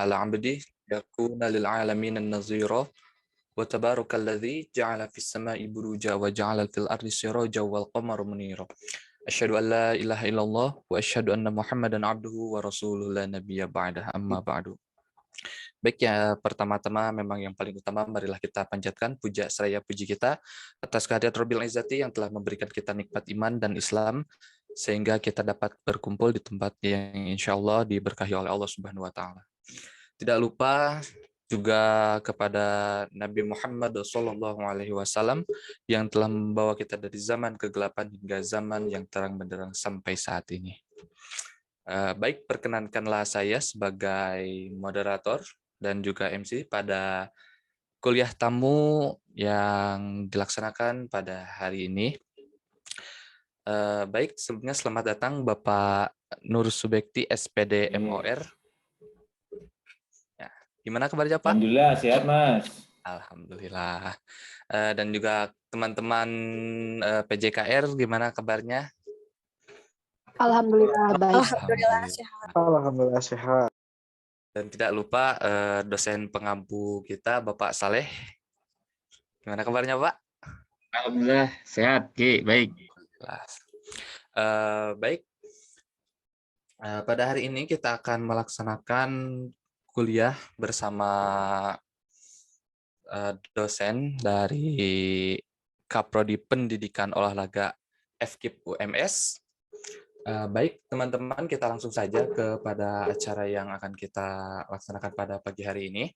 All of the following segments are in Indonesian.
على عبده يكون للعالمين النظيرا وتبارك الذي جعل في السماء بروجا وجعل في الأرض سراجا والقمر منيرا أشهد أن لا إله إلا الله وأشهد أن محمدا عبده ورسوله لا نبي بعده أما بعد. Baik ya, pertama-tama memang yang paling utama marilah kita panjatkan puja seraya puji kita atas kehadirat Rabbil Izzati yang telah memberikan kita nikmat iman dan Islam sehingga kita dapat berkumpul di tempat yang insya Allah diberkahi oleh Allah Subhanahu wa taala. Tidak lupa juga kepada Nabi Muhammad SAW yang telah membawa kita dari zaman kegelapan hingga zaman yang terang benderang sampai saat ini. Baik, perkenankanlah saya sebagai moderator dan juga MC pada kuliah tamu yang dilaksanakan pada hari ini. Baik, sebelumnya selamat datang Bapak Nur Subekti SPD MOR. Ya, gimana kabarnya Pak? Alhamdulillah sehat Mas. Alhamdulillah. Dan juga teman-teman PJKR gimana kabarnya? Alhamdulillah baik. Alhamdulillah sehat. Alhamdulillah sehat. Dan tidak lupa dosen pengampu kita Bapak Saleh. Gimana kabarnya Pak? Alhamdulillah sehat, baik. Baik. Pada hari ini kita akan melaksanakan kuliah bersama dosen dari Kaprodi Pendidikan Olahraga FKIP UMS. Baik, teman-teman, kita langsung saja kepada acara yang akan kita laksanakan pada pagi hari ini.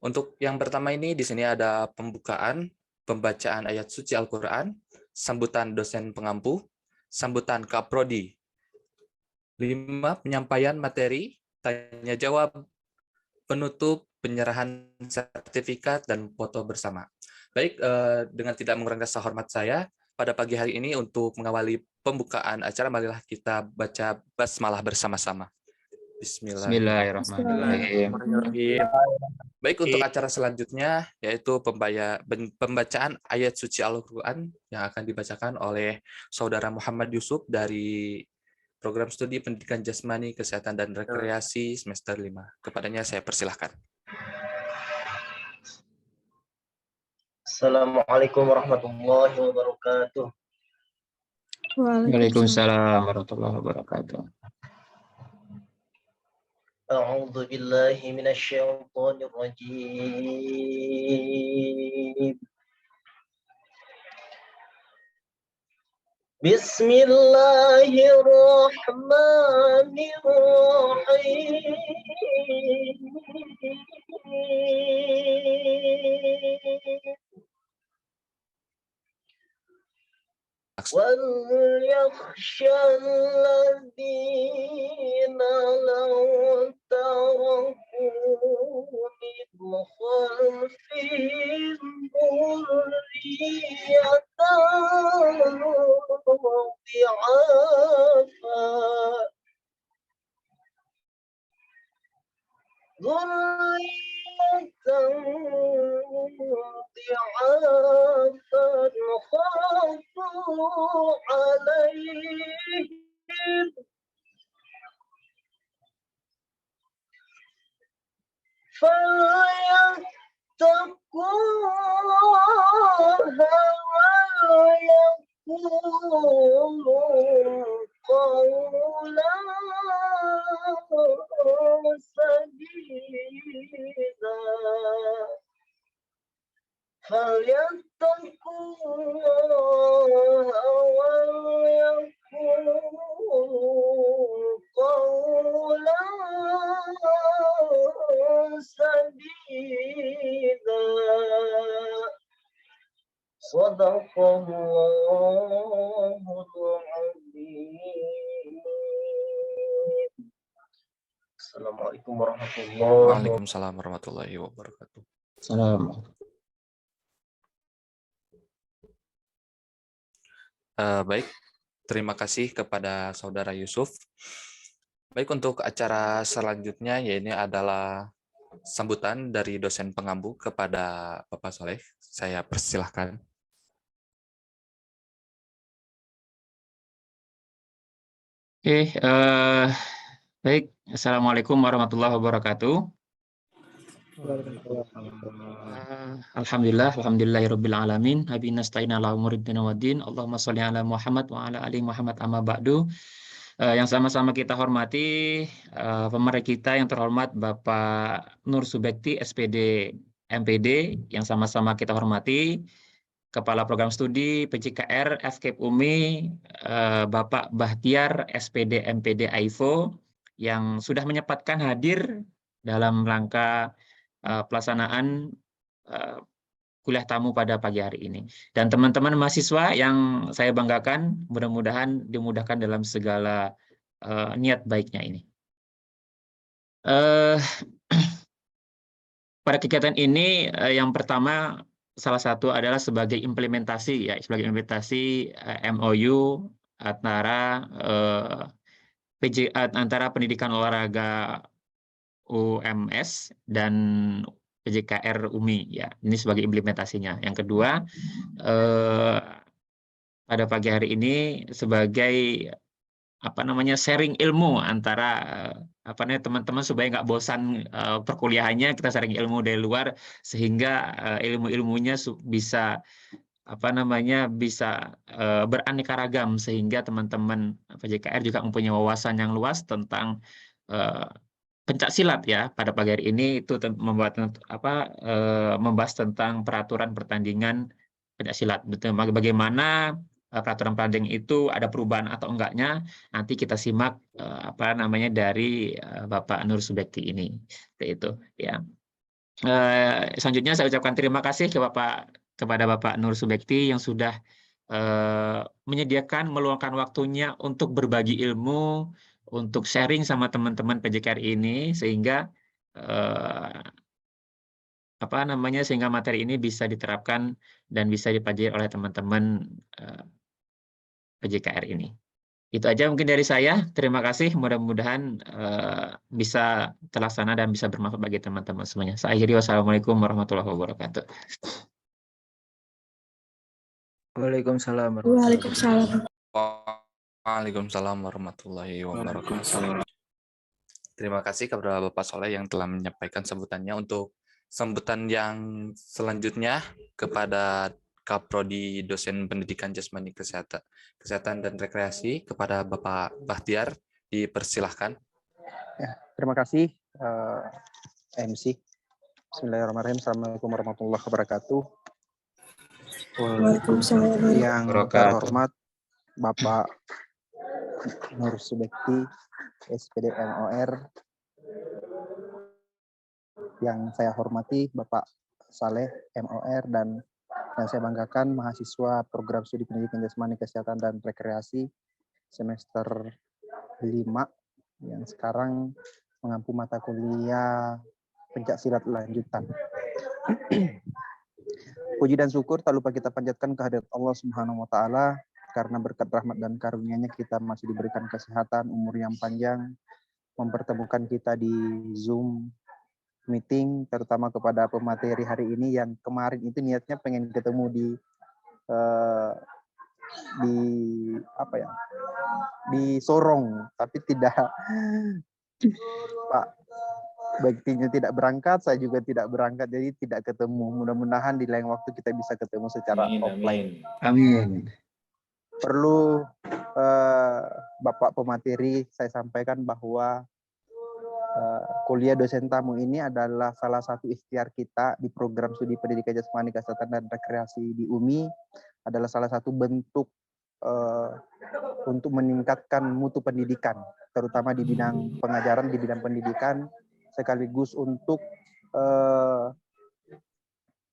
Untuk yang pertama ini, di sini ada pembukaan, pembacaan ayat suci Al-Quran, sambutan dosen pengampu, sambutan Kaprodi, 5 penyampaian materi, tanya jawab, penutup, penyerahan sertifikat, dan foto bersama. Baik, dengan tidak mengurangi rasa hormat saya, pada pagi hari ini untuk mengawali pembukaan acara, marilah kita baca basmalah bersama-sama. Bismillahirrahmanirrahim. Baik, untuk acara selanjutnya yaitu pembacaan ayat suci Al-Quran yang akan dibacakan oleh Saudara Muhammad Yusuf dari Program Studi Pendidikan Jasmani, Kesehatan, dan Rekreasi semester 5. Kepadanya saya persilahkan. Assalamualaikum warahmatullahi wabarakatuh. Waalaikumsalam warahmatullahi wabarakatuh. A'udzu billahi minasyaitonir rajim. Bismillahirrahmanirrahim. وَلْيَخْشَ الَّذِينَ لَوْ تَرَكُوا مِنْ خَلْفِهِمْ ضعافا خافوا عليهم فليتقوا ويقولوا قولا سديدا فليتقوا الله وليقولوا قولا سديدا صدق الله العظيم. Assalamualaikum warahmatullahi wabarakatuh. Waalaikumsalam warahmatullahi wabarakatuh. Salam. Baik, terima kasih kepada Saudara Yusuf. Baik, untuk acara selanjutnya, ini adalah sambutan dari dosen pengampu kepada Bapak Saleh. Saya persilahkan. Oke, baik. Assalamualaikum warahmatullahi wabarakatuh. Alhamdulillahirabbil alamin. Habibin nasta'in ala umurid waddin. Allahumma sholli ala Muhammad wa ala ali Muhammad amma ba'du. Yang sama-sama kita hormati pemerintah kita yang terhormat Bapak Nur Subekti SPD MPD, yang sama-sama kita hormati Kepala Program Studi PJKR FKIP UMI Bapak Bahtiar SPD MPD AIFO, yang sudah menyempatkan hadir dalam rangka pelaksanaan kuliah tamu pada pagi hari ini. Dan teman-teman mahasiswa yang saya banggakan, mudah-mudahan dimudahkan dalam segala niat baiknya ini. Pada kegiatan ini yang pertama, salah satu adalah sebagai implementasi, ya, sebagai implementasi MOU antara antara Pendidikan Olahraga UMS dan PJKR UMI, ya. Ini sebagai implementasinya. Yang kedua, pada pagi hari ini sebagai sharing ilmu antara teman-teman supaya nggak bosan perkuliahannya, kita sharing ilmu dari luar sehingga ilmu-ilmunya bisa bisa beraneka ragam, sehingga teman-teman PJKR juga mempunyai wawasan yang luas tentang pencak silat, ya. Pada pagi hari ini itu membahas tentang peraturan pertandingan pencak silat. Bagaimana peraturan pertandingan itu ada perubahan atau enggaknya, nanti kita simak dari Bapak Nur Subekti ini. Seperti itu, ya. Selanjutnya saya ucapkan terima kasih kepada Bapak Nur Subekti yang sudah meluangkan waktunya untuk berbagi ilmu, untuk sharing sama teman-teman PJKR ini, sehingga sehingga materi ini bisa diterapkan dan bisa dipelajari oleh teman-teman PJKR ini. Itu aja mungkin dari saya. Terima kasih. Mudah-mudahan bisa terlaksana dan bisa bermanfaat bagi teman-teman semuanya. Saya akhiri. Wassalamualaikum warahmatullahi wabarakatuh. Waalaikumsalam. Waalaikumsalam warahmatullahi wabarakatuh. Terima kasih kepada Bapak Soleh yang telah menyampaikan sambutannya. Untuk sambutan yang selanjutnya kepada Kaprodi Dosen Pendidikan Jasmani Kesehatan dan Rekreasi, kepada Bapak Bahtiar, dipersilahkan. Ya, terima kasih MC. Bismillahirrahmanirrahim. Assalamualaikum warahmatullahi wabarakatuh. Waalaikumsalam. Yang terhormat Bapak Nur Subekti SPD MOR, yang saya hormati Bapak Saleh MOR, dan yang saya banggakan mahasiswa Program Studi Pendidikan Jasmani Kesehatan dan Rekreasi semester 5 yang sekarang mengampu mata kuliah pencak silat lanjutan. Puji dan syukur tak lupa kita panjatkan kehadirat Allah Subhanahu wa taala, karena berkat rahmat dan karunia-Nya kita masih diberikan kesehatan, umur yang panjang, mempertemukan kita di Zoom meeting, terutama kepada pemateri hari ini yang kemarin itu niatnya pengen ketemu di Sorong, tapi tidak, Pak Bektinya tidak berangkat, saya juga tidak berangkat, jadi tidak ketemu. Mudah-mudahan di lain waktu kita bisa ketemu secara offline. Amin. Perlu Bapak pemateri saya sampaikan bahwa kuliah dosen tamu ini adalah salah satu ikhtiar kita di Program Studi Pendidikan Jasmani Kesehatan dan Rekreasi di UMI, adalah salah satu bentuk untuk meningkatkan mutu pendidikan, terutama di bidang pengajaran, di bidang pendidikan, sekaligus untuk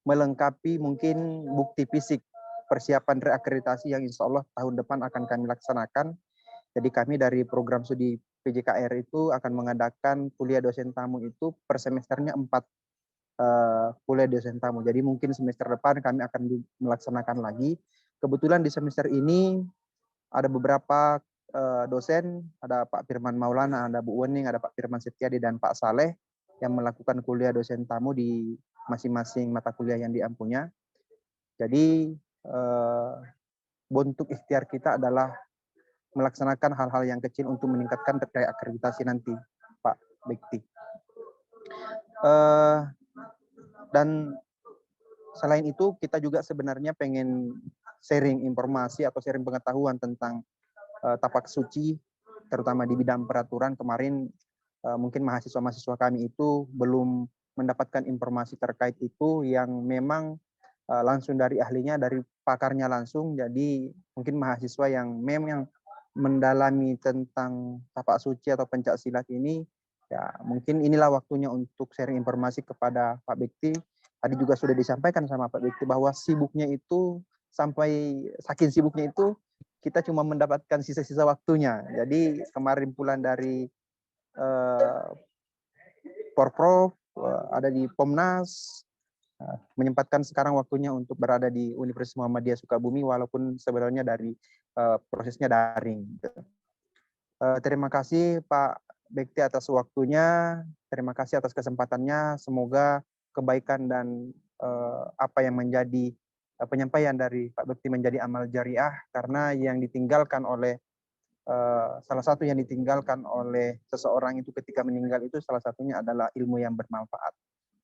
melengkapi mungkin bukti fisik persiapan reakreditasi yang insya Allah tahun depan akan kami laksanakan. Jadi kami dari Program Studi PJKR itu akan mengadakan kuliah dosen tamu itu per semesternya 4 kuliah dosen tamu. Jadi mungkin semester depan kami akan melaksanakan lagi. Kebetulan di semester ini ada beberapa dosen, ada Pak Firman Maulana, ada Bu Wening, ada Pak Firman Setiadi, dan Pak Saleh yang melakukan kuliah dosen tamu di masing-masing mata kuliah yang diampunya. Jadi bentuk ikhtiar kita adalah melaksanakan hal-hal yang kecil untuk meningkatkan akreditasi nanti, Pak Bekti. Dan selain itu kita juga sebenarnya pengen sharing informasi atau sharing pengetahuan tentang tapak suci, terutama di bidang peraturan. Kemarin mungkin mahasiswa-mahasiswa kami itu belum mendapatkan informasi terkait itu yang memang langsung dari ahlinya, dari pakarnya langsung. Jadi mungkin mahasiswa yang memang mendalami tentang tapak suci atau pencak silat ini, ya mungkin inilah waktunya untuk sharing informasi kepada Pak Bekti. Tadi juga sudah disampaikan sama Pak Bekti bahwa sibuknya itu, sampai saking sibuknya itu kita cuma mendapatkan sisa-sisa waktunya. Jadi kemarin pulang dari Porprov, ada di Pomnas, menyempatkan sekarang waktunya untuk berada di Universitas Muhammadiyah Sukabumi walaupun sebenarnya dari prosesnya daring. Terima kasih Pak Bekti atas waktunya, terima kasih atas kesempatannya. Semoga kebaikan dan apa yang menjadi penyampaian dari Pak Bekti menjadi amal jariah, karena yang ditinggalkan oleh salah satu yang ditinggalkan oleh seseorang itu ketika meninggal itu salah satunya adalah ilmu yang bermanfaat.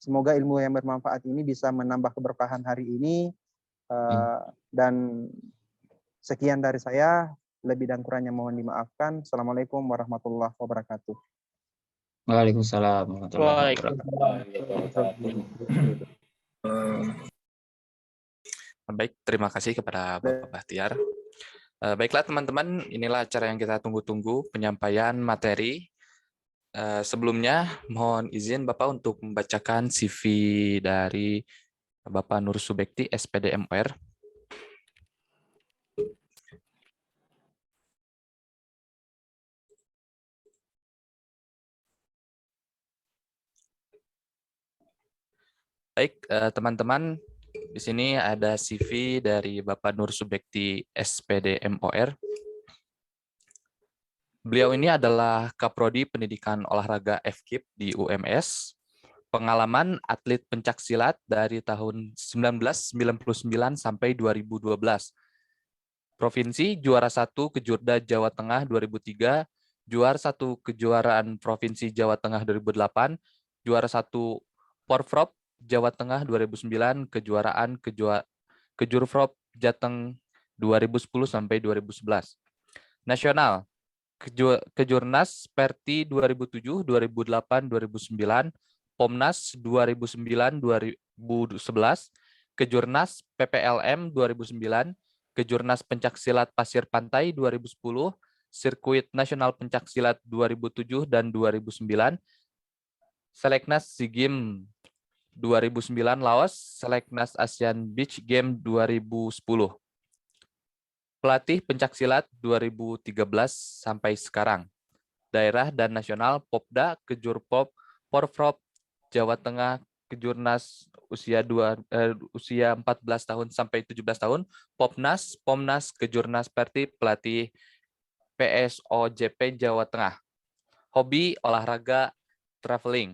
Semoga ilmu yang bermanfaat ini bisa menambah keberkahan hari ini. Dan sekian dari saya, lebih dan kurangnya mohon dimaafkan. Assalamualaikum warahmatullahi wabarakatuh. Waalaikumsalam warahmatullahi wabarakatuh. Baik, terima kasih kepada Bapak Bahtiar. Baiklah teman-teman, inilah acara yang kita tunggu-tunggu, penyampaian materi. Sebelumnya mohon izin Bapak untuk membacakan CV dari Bapak Nur Subekti, SPD MOR. Baik, teman-teman, di sini ada CV dari Bapak Nur Subekti, SPD MOR. Beliau ini adalah Kaprodi Pendidikan Olahraga FKIP di UMS. Pengalaman atlet pencak silat dari tahun 1999 sampai 2012. Provinsi juara 1 Kejurda Jawa Tengah 2003, juara 1 Kejuaraan Provinsi Jawa Tengah 2008, juara 1 Porprov Jawa Tengah 2009, kejuaraan Kejurprov Jateng 2010 sampai 2011. Nasional Kejurnas Perti 2007, 2008, 2009, Pomnas 2009, 2011, Kejurnas PPLM 2009, Kejurnas Pencaksilat Pasir Pantai 2010, Sirkuit Nasional Pencaksilat 2007 dan 2009, Seleknas SEA Games 2009 Laos, Seleknas Asian Beach Game 2010. Pelatih pencaksilat 2013 sampai sekarang. Daerah dan nasional Popda, Kejurpop, Porprov, Jawa Tengah, Kejurnas usia 14 tahun sampai 17 tahun, Popnas, Pomnas, Kejurnas Perti, pelatih PSOJP Jawa Tengah. Hobi olahraga traveling.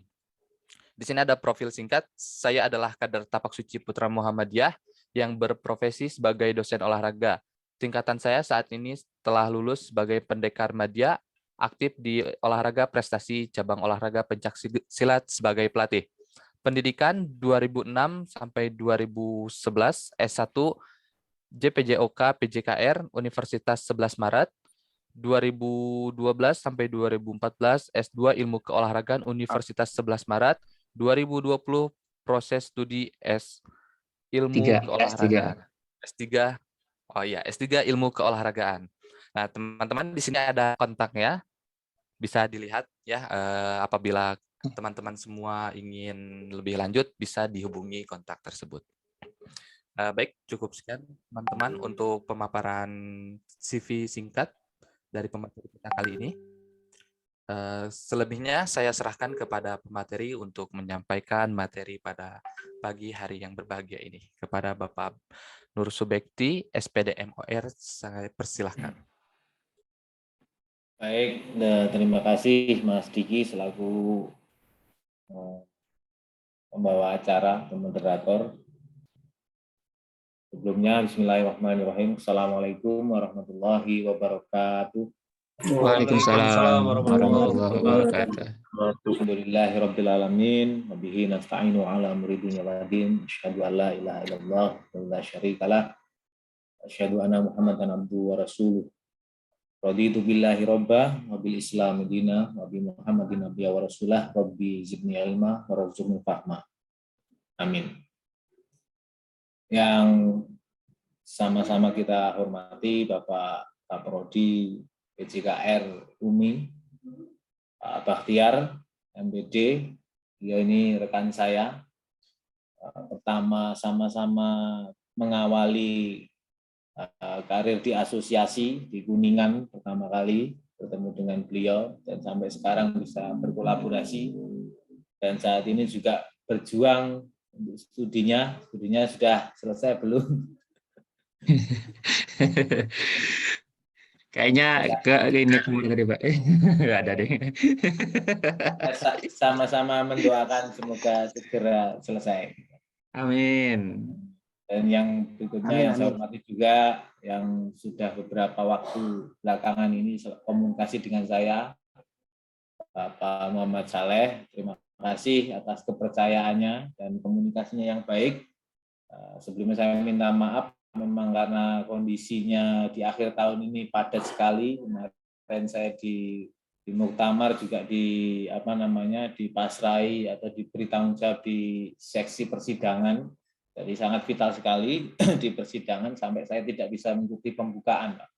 Di sini ada profil singkat. Saya adalah kader Tapak Suci Putra Muhammadiyah yang berprofesi sebagai dosen olahraga. Tingkatan saya saat ini telah lulus sebagai pendekar madya, aktif di olahraga prestasi cabang olahraga pencak silat sebagai pelatih. Pendidikan 2006 sampai 2011, S1 JPJOK PJKR Universitas 11 Maret, 2012 sampai 2014 S2 Ilmu Keolahragaan Universitas 11 Maret, 2020 proses studi Ilmu Keolahragaan. S3. Oh iya, S3 Ilmu Keolahragaan. Nah, teman-teman di sini ada kontaknya. Bisa dilihat ya, apabila teman-teman semua ingin lebih lanjut bisa dihubungi kontak tersebut. Baik, cukup sekian teman-teman untuk pemaparan CV singkat dari pemateri kita kali ini. Selebihnya saya serahkan kepada pemateri untuk menyampaikan materi pada pagi hari yang berbahagia ini. Kepada Bapak Nur Subekti, SPD MOR, saya persilahkan. Baik, terima kasih Mas Diki selaku pembawa acara atau moderator. Sebelumnya, bismillahirrahmanirrahim. Assalamualaikum warahmatullahi wabarakatuh. Waalaikumsalam warahmatullahi wabarakatuh. Alhamdulillahirabbil alamin, wa bihi nasta'inu ala umuri dunya waddin. Asyhadu an la ilaha illallah wa la syarikalah. Asyhadu anna Muhammadan abduhu wa rasuluh. Raditu billahi robba wa bil islami dina wa bi Muhammadin nabiyya wa rasulah. Rabbi zidni ilma wa rzuqni fahma. Amin. Yang sama-sama kita hormati Bapak Kaprodi PJKR UMI, Pak Bakhtiar MPD, dia ini rekan saya. Pertama sama-sama mengawali karir di asosiasi di Kuningan pertama kali bertemu dengan beliau dan sampai sekarang bisa berkolaborasi, dan saat ini juga berjuang untuk studinya sudah selesai belum? Kayaknya ini tadi Pak. Nggak ada deh. Sama-sama mendoakan semoga segera selesai. Amin. Dan yang berikutnya yang saya hormati juga yang sudah beberapa waktu belakangan ini komunikasi dengan saya, Bapak Muhammad Saleh. Terima kasih atas kepercayaannya dan komunikasinya yang baik. Sebelumnya saya minta maaf, memang karena kondisinya di akhir tahun ini padat sekali. Kemarin saya di muktamar juga dipasrai atau diberi tanggung jawab di seksi persidangan. Jadi sangat vital sekali di persidangan sampai saya tidak bisa mengikuti pembukaan, Pak.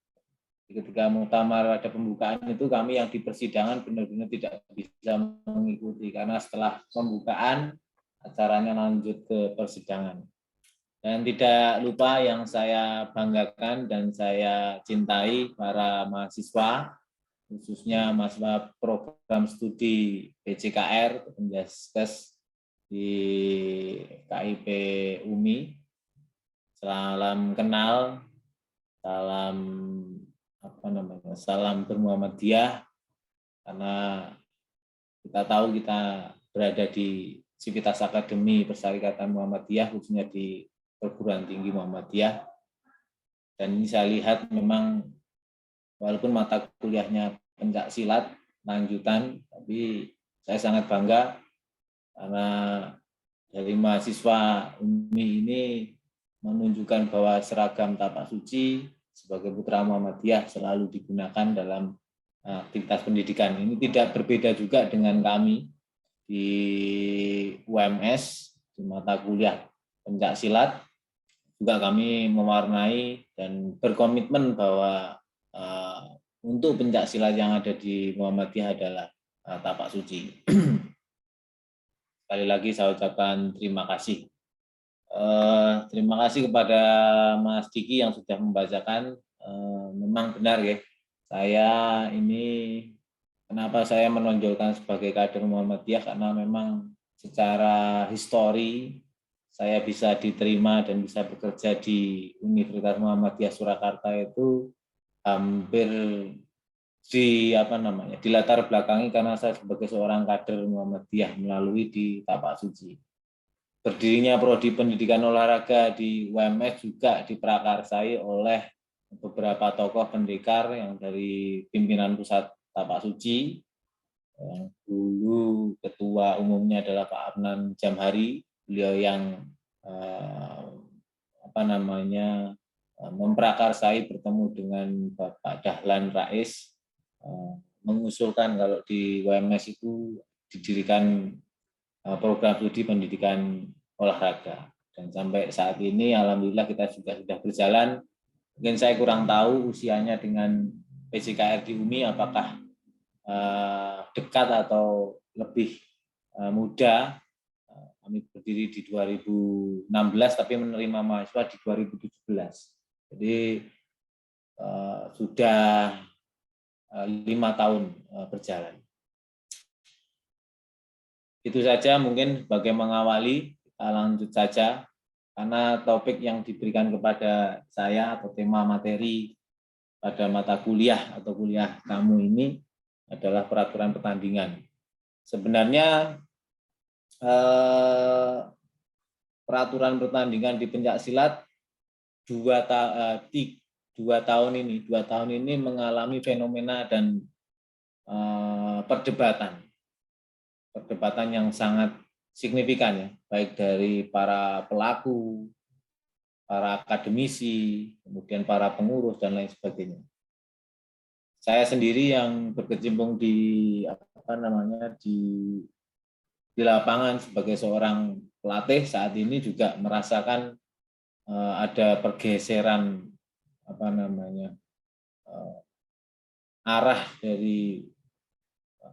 Ketika muktamar ada pembukaan itu kami yang di persidangan benar-benar tidak bisa mengikuti karena setelah pembukaan acaranya lanjut ke persidangan. Dan tidak lupa yang saya banggakan dan saya cintai para mahasiswa, khususnya mahasiswa program studi PJKR, Penjaskes di KIP UMI. Salam kenal, salam bermuhammadiyah, karena kita tahu kita berada di Civitas Akademi Persyarikatan Muhammadiyah, khususnya di perguruan tinggi Muhammadiyah. Dan ini saya lihat memang walaupun mata kuliahnya pencak silat lanjutan, tapi saya sangat bangga karena dari mahasiswa UMI ini menunjukkan bahwa seragam tapak suci sebagai putra Muhammadiyah selalu digunakan dalam aktivitas pendidikan. Ini tidak berbeda juga dengan kami di UMS, di mata kuliah pencak silat. Juga kami mewarnai dan berkomitmen bahwa untuk pencak silat yang ada di Muhammadiyah adalah tapak suci. Sekali lagi saya ucapkan terima kasih. Terima kasih kepada Mas Diki yang sudah membacakan. Memang benar ya, saya ini kenapa saya menonjolkan sebagai kader Muhammadiyah, karena memang secara histori saya bisa diterima dan bisa bekerja di Universitas Muhammadiyah Surakarta itu hampir dilatar belakangi karena saya sebagai seorang kader Muhammadiyah melalui di tapak suci. Berdirinya Prodi Pendidikan Olahraga di UMS juga diprakarsai oleh beberapa tokoh pendekar yang dari pimpinan pusat tapak suci. Yang dulu ketua umumnya adalah Pak Adnan Jamhari, beliau yang memprakarsai bertemu dengan Bapak Dahlan Rais, mengusulkan kalau di UMS itu didirikan program studi pendidikan olahraga. Dan sampai saat ini alhamdulillah kita sudah berjalan. Mungkin saya kurang tahu usianya dengan PJKR di UMI apakah dekat atau lebih muda. Kami berdiri di 2016 tapi menerima mahasiswa di 2017. Jadi sudah 5 tahun berjalan. Itu saja mungkin sebagai mengawali, kita lanjut saja karena topik yang diberikan kepada saya atau tema materi pada mata kuliah atau kuliah kamu ini adalah peraturan pertandingan. Sebenarnya peraturan pertandingan di pencak silat dua tahun ini mengalami fenomena dan perdebatan yang sangat signifikan ya, baik dari para pelaku, para akademisi, kemudian para pengurus dan lain sebagainya. Saya sendiri yang berkecimpung di di lapangan sebagai seorang pelatih saat ini juga merasakan ada pergeseran arah dari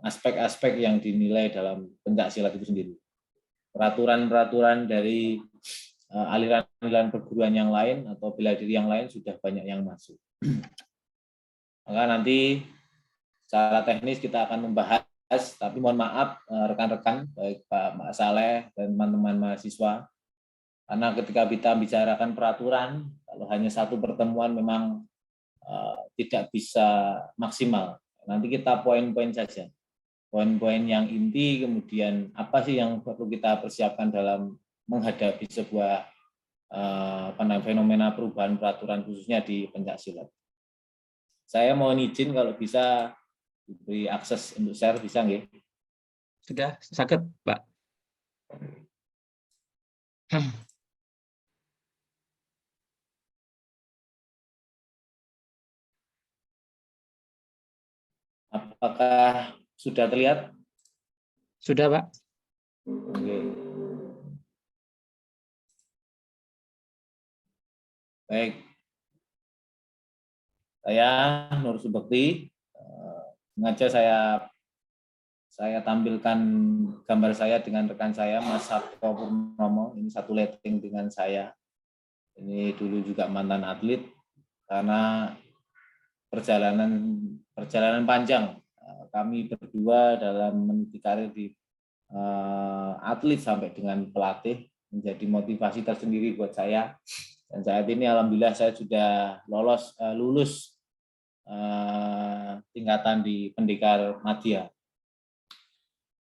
aspek-aspek yang dinilai dalam pencaksilat itu sendiri. Peraturan-peraturan dari aliran-aliran perguruan yang lain atau bela diri yang lain sudah banyak yang masuk. Maka nanti secara teknis kita akan membahas, tapi mohon maaf rekan-rekan, baik Pak Saleh dan teman-teman mahasiswa, karena ketika kita bicarakan peraturan, kalau hanya satu pertemuan memang tidak bisa maksimal. Nanti kita poin-poin saja. Poin-poin yang inti, kemudian apa sih yang perlu kita persiapkan dalam menghadapi sebuah fenomena perubahan peraturan khususnya di pencaksilat. Saya mohon izin kalau bisa diberi akses untuk share, bisa nggih? Sudah, sakit, Pak. Apakah sudah terlihat? Sudah, Pak. Oke. Baik. Saya Nur Subekti, sengaja saya tampilkan gambar saya dengan rekan saya Mas Sabto Purnomo. Ini satu letting dengan saya. Ini dulu juga mantan atlet, karena perjalanan panjang kami berdua dalam meniti karir di atlet sampai dengan pelatih menjadi motivasi tersendiri buat saya. Dan saat ini alhamdulillah saya sudah lulus tingkatan di Pendekar Madya.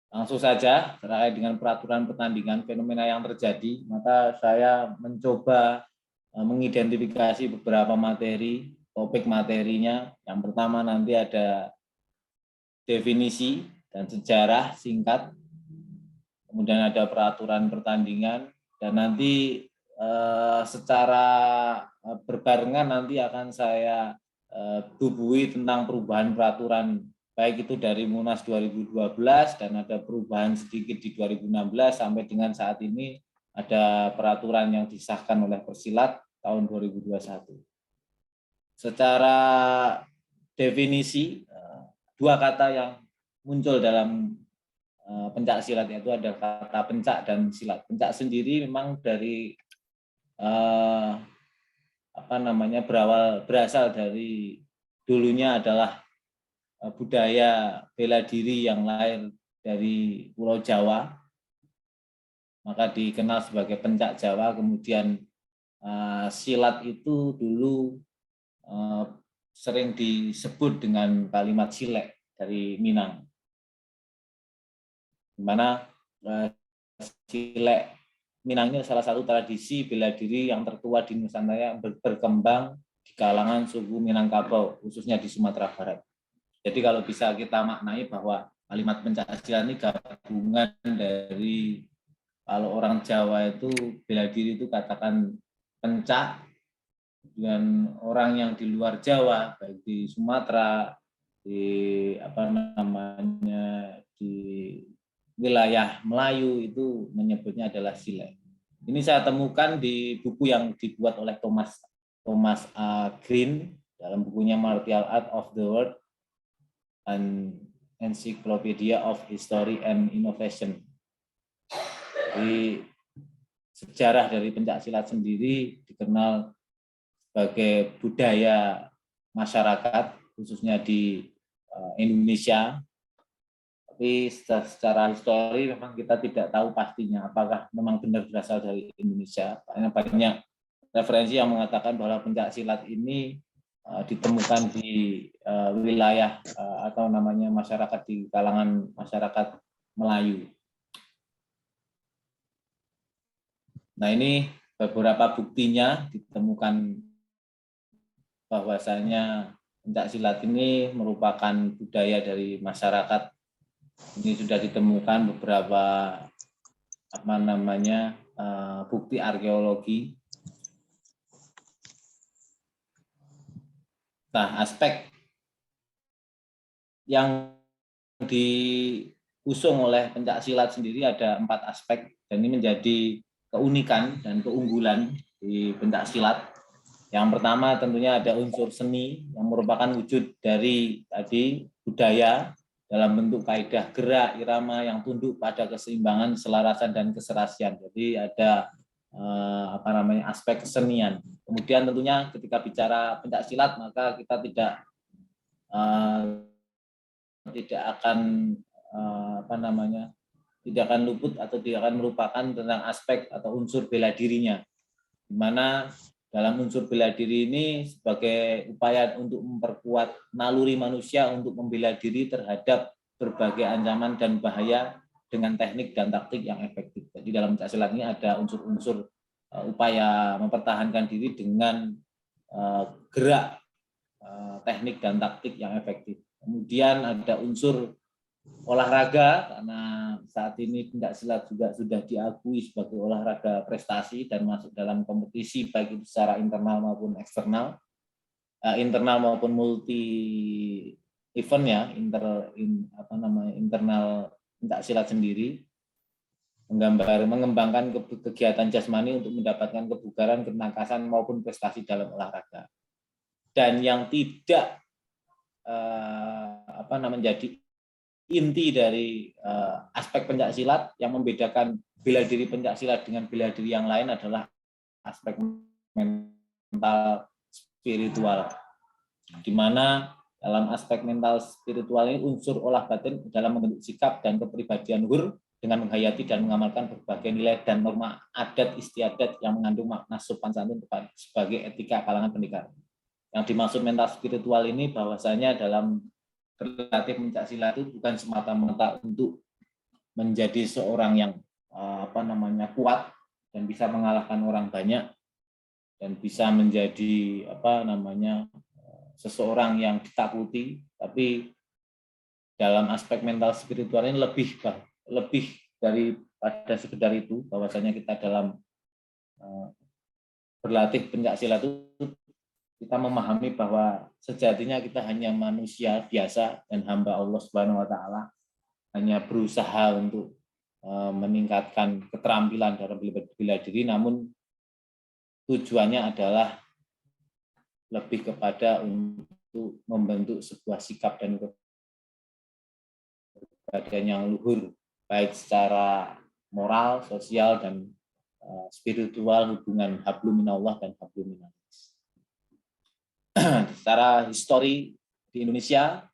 Langsung saja terkait dengan peraturan pertandingan fenomena yang terjadi, maka saya mencoba mengidentifikasi beberapa materi, topik materinya. Yang pertama nanti ada definisi dan sejarah singkat, kemudian ada peraturan pertandingan, dan nanti secara berbarengan nanti akan saya bubuhi tentang perubahan peraturan, baik itu dari Munas 2012 dan ada perubahan sedikit di 2016 sampai dengan saat ini ada peraturan yang disahkan oleh Persilat tahun 2021. Secara definisi, dua kata yang muncul dalam pencaksilat yaitu ada kata pencak dan silat. Pencak sendiri memang dari berasal dari dulunya adalah budaya bela diri yang lahir dari Pulau Jawa, maka dikenal sebagai pencak Jawa. Kemudian silat itu dulu sering disebut dengan kalimat silek dari Minang, di mana silek Minang ini salah satu tradisi bela diri yang tertua di Nusantara yang berkembang di kalangan suku Minangkabau, khususnya di Sumatera Barat. Jadi kalau bisa kita maknai bahwa kalimat pencaksilat ini gabungan dari, kalau orang Jawa itu bela diri itu katakan pencak, dan orang yang di luar Jawa, baik di Sumatera, di di wilayah Melayu itu menyebutnya adalah silek. Ini saya temukan di buku yang dibuat oleh Thomas Green dalam bukunya Martial Art of the World and Encyclopedia of History and Innovation. Jadi sejarah dari pencaksilat sendiri dikenal sebagai budaya masyarakat khususnya di Indonesia. Tapi secara histori memang kita tidak tahu pastinya apakah memang benar berasal dari Indonesia. Karena banyak referensi yang mengatakan bahwa pencaksilat ini ditemukan di wilayah atau namanya masyarakat di kalangan masyarakat Melayu. Nah, ini beberapa buktinya ditemukan bahwasanya pencak silat ini merupakan budaya dari masyarakat. Ini sudah ditemukan beberapa bukti arkeologi. Nah, aspek yang diusung oleh pencak silat sendiri ada 4 aspek, dan ini menjadi keunikan dan keunggulan di pencak silat. Yang pertama tentunya ada unsur seni yang merupakan wujud dari tadi budaya dalam bentuk kaidah gerak, irama yang tunduk pada keseimbangan, keselarasan dan keserasian. Jadi ada aspek kesenian. Kemudian tentunya ketika bicara pencak silat maka kita tidak akan tidak akan luput atau tidak akan melupakan tentang aspek atau unsur bela dirinya, di mana dalam unsur bela diri ini sebagai upaya untuk memperkuat naluri manusia untuk membela diri terhadap berbagai ancaman dan bahaya dengan teknik dan taktik yang efektif. Jadi dalam pencak silat ini ada unsur-unsur upaya mempertahankan diri dengan gerak, teknik dan taktik yang efektif. Kemudian ada unsur olahraga, karena saat ini pencak silat juga sudah diakui sebagai olahraga prestasi dan masuk dalam kompetisi baik itu secara internal maupun eksternal, internal maupun multi event ya, internal pencak silat sendiri, mengembangkan kegiatan jasmani untuk mendapatkan kebugaran, ketangkasan maupun prestasi dalam olahraga. Dan yang tidak menjadi inti dari aspek pencak silat yang membedakan bela diri pencak silat dengan bela diri yang lain adalah aspek mental spiritual, di mana dalam aspek mental spiritual ini unsur olah batin dalam membentuk sikap dan kepribadian luhur dengan menghayati dan mengamalkan berbagai nilai dan norma adat istiadat yang mengandung makna sopan santun sebagai etika kalangan pendekar. Yang dimaksud mental spiritual ini bahwasanya dalam berlatih pencak silat itu bukan semata-mata untuk menjadi seorang yang kuat dan bisa mengalahkan orang banyak dan bisa menjadi seseorang yang ditakuti, tapi dalam aspek mental spiritual ini lebih daripada sekedar itu, bahwasanya kita dalam berlatih pencak silat itu kita memahami bahwa sejatinya kita hanya manusia biasa dan hamba Allah Subhanahu wa taala, hanya berusaha untuk meningkatkan keterampilan dalam bela diri, namun tujuannya adalah lebih kepada untuk membentuk sebuah sikap dan kepribadian yang luhur, baik secara moral, sosial dan spiritual, hubungan hablum minallah dan hablum minannas. Secara histori di Indonesia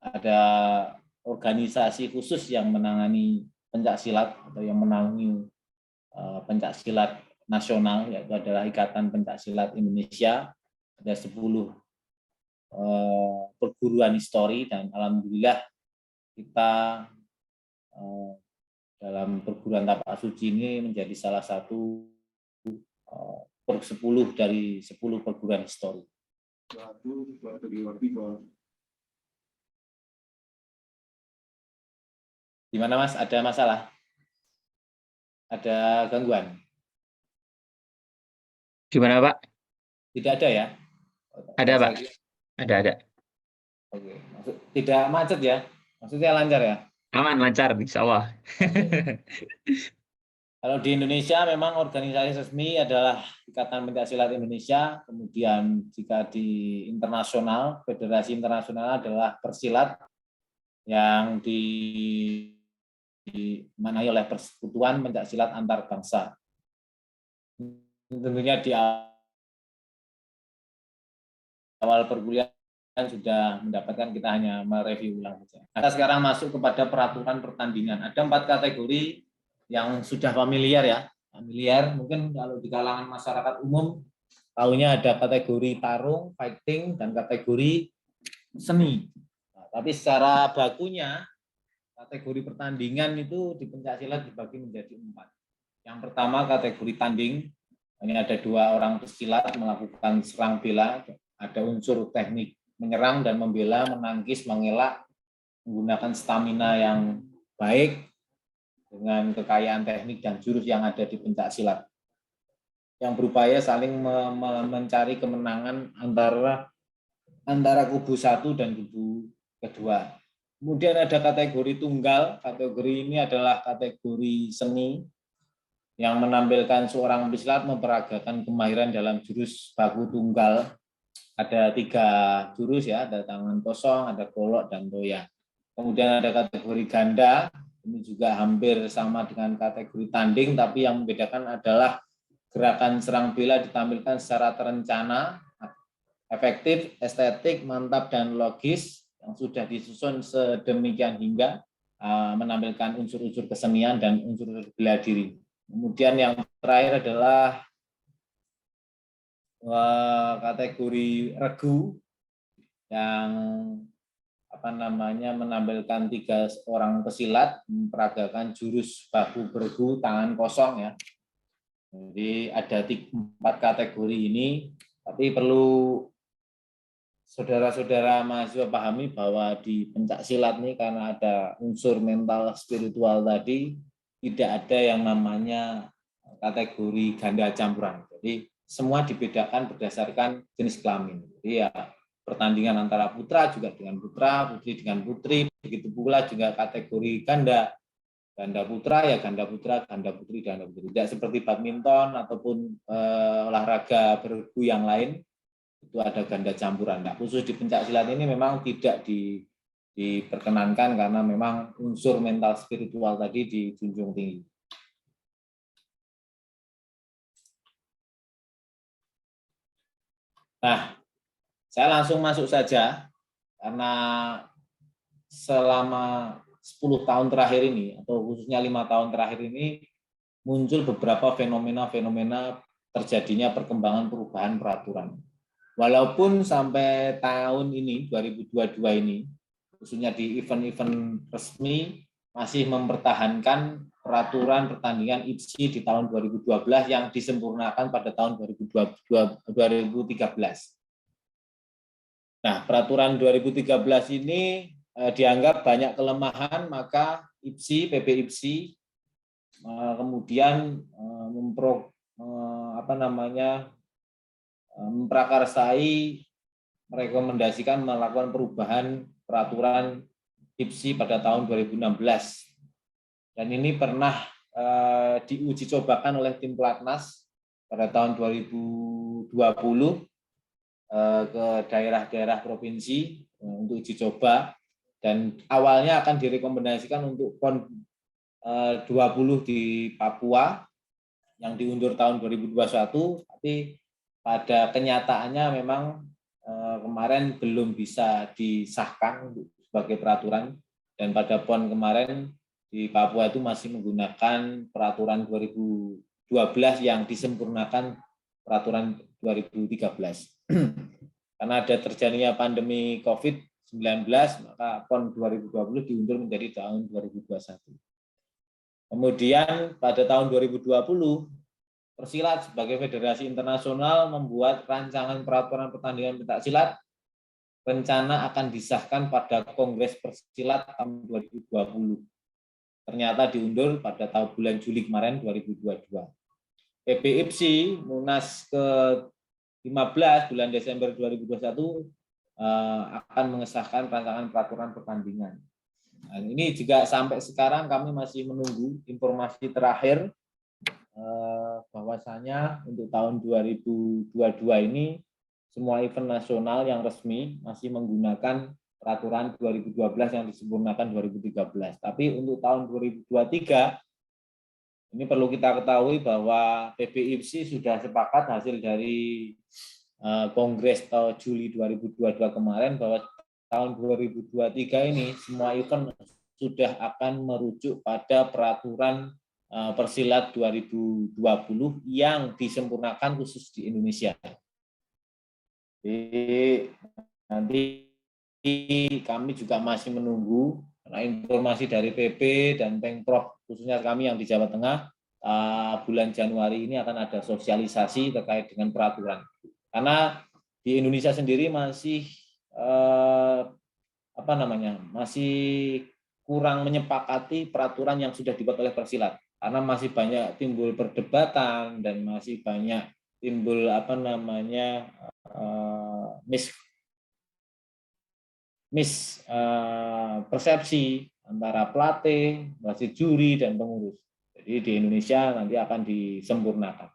ada organisasi khusus yang menangani pencak silat atau yang menangani pencak silat nasional, yaitu adalah Ikatan Pencak Silat Indonesia. Ada 10 perguruan histori dan alhamdulillah kita dalam perguruan tapak suci ini menjadi salah satu 10 dari 10 perguruan histori. Gimana Mas? Ada masalah? Ada gangguan? Gimana Pak? Tidak ada ya? Ada Pak? Ada. Oke. Tidak macet ya? Maksudnya lancar ya? Aman, lancar, insya Allah. Kalau di Indonesia memang organisasi resmi adalah Ikatan Pencak Silat Indonesia, kemudian jika di internasional, federasi internasional adalah Persilat yang dimanai oleh Persekutuan Pencak Silat Antar Bangsa. Tentunya di awal perkuliahan sudah mendapatkan, kita hanya mereview ulang saja. Kita sekarang masuk kepada peraturan pertandingan. Ada 4 kategori yang sudah familiar ya, mungkin kalau di kalangan masyarakat umum tahunya ada kategori tarung, fighting, dan kategori seni. Nah, tapi secara bakunya kategori pertandingan itu di pencak silat dibagi menjadi 4. Yang pertama kategori tanding, Ini ada 2 orang pesilat melakukan serang bela, ada unsur teknik menyerang dan membela, menangkis, mengelak, menggunakan stamina yang baik dengan kekayaan teknik dan jurus yang ada di pencak silat, yang berupaya saling mencari kemenangan antara kubu satu dan kubu kedua. Kemudian ada kategori tunggal. Kategori ini adalah kategori seni yang menampilkan seorang pesilat memperagakan kemahiran dalam jurus baku tunggal. Ada 3 jurus ya, ada tangan kosong, ada golok, dan toya. Kemudian ada kategori ganda. Ini juga hampir sama dengan kategori tanding, tapi yang membedakan adalah gerakan serang bela ditampilkan secara terencana, efektif, estetik, mantap, dan logis, yang sudah disusun sedemikian hingga menampilkan unsur-unsur kesenian dan unsur bela diri. Kemudian yang terakhir adalah kategori regu, yang menampilkan 3 orang pesilat memperagakan jurus bahu bergu tangan kosong ya. Jadi ada 4 kategori ini, tapi perlu saudara-saudara mahasiswa pahami bahwa di pencak silat ini karena ada unsur mental spiritual tadi, tidak ada yang namanya kategori ganda campuran. Jadi semua dibedakan berdasarkan jenis kelamin. Jadi ya pertandingan antara putra juga dengan putra, putri dengan putri, begitu pula juga kategori ganda. Ganda putra ya ganda putra, ganda putri, ganda putri. Tidak seperti badminton ataupun olahraga bergu yang lain, itu ada ganda campuran. Nah, khusus di pencak silat ini memang tidak diperkenankan karena memang unsur mental spiritual tadi dijunjung tinggi. Nah, saya langsung masuk saja karena selama 10 tahun terakhir ini atau khususnya 5 tahun terakhir ini muncul beberapa fenomena-fenomena terjadinya perkembangan perubahan peraturan. Walaupun sampai tahun ini 2022 ini khususnya di event-event resmi masih mempertahankan peraturan pertandingan IPSI di tahun 2012 yang disempurnakan pada tahun 2013. Nah, peraturan 2013 ini dianggap banyak kelemahan, maka IPSI, PP IPSI kemudian memprakarsai, merekomendasikan melakukan perubahan peraturan IPSI pada tahun 2016. Dan ini pernah diuji cobakan oleh tim Platnas pada tahun 2020 ke daerah-daerah provinsi untuk uji coba, dan awalnya akan direkomendasikan untuk PON 20 di Papua yang diundur tahun 2021, tapi pada kenyataannya memang kemarin belum bisa disahkan sebagai peraturan, dan pada PON kemarin di Papua itu masih menggunakan peraturan 2012 yang disempurnakan peraturan 2013. Karena ada terjadinya pandemi COVID-19, maka PON 2020 diundur menjadi tahun 2021. Kemudian pada tahun 2020, Persilat sebagai federasi internasional membuat rancangan peraturan pertandingan pencak silat, rencana akan disahkan pada Kongres Persilat tahun 2020. Ternyata diundur pada tahun bulan Juli kemarin 2022. PP IPSI Munas ke-15 bulan Desember 2021 akan mengesahkan rancangan peraturan pertandingan. Nah, ini juga sampai sekarang kami masih menunggu informasi terakhir bahwasanya untuk tahun 2022 ini semua event nasional yang resmi masih menggunakan peraturan 2012 yang disempurnakan 2013. Tapi untuk tahun 2023 ini perlu kita ketahui bahwa PP IPSI sudah sepakat hasil dari Kongres tahun Juli 2022 kemarin bahwa tahun 2023 ini semua event sudah akan merujuk pada peraturan Persilat 2020 yang disempurnakan khusus di Indonesia. Jadi nanti kami juga masih menunggu karena informasi dari PP dan Pemprov khususnya kami yang di Jawa Tengah bulan Januari ini akan ada sosialisasi terkait dengan peraturan. Karena di Indonesia sendiri masih masih kurang menyepakati peraturan yang sudah dibuat oleh Persilat. Karena masih banyak timbul perdebatan dan masih banyak timbul persepsi antara pelatih, wasit juri dan pengurus. Jadi di Indonesia nanti akan disempurnakan.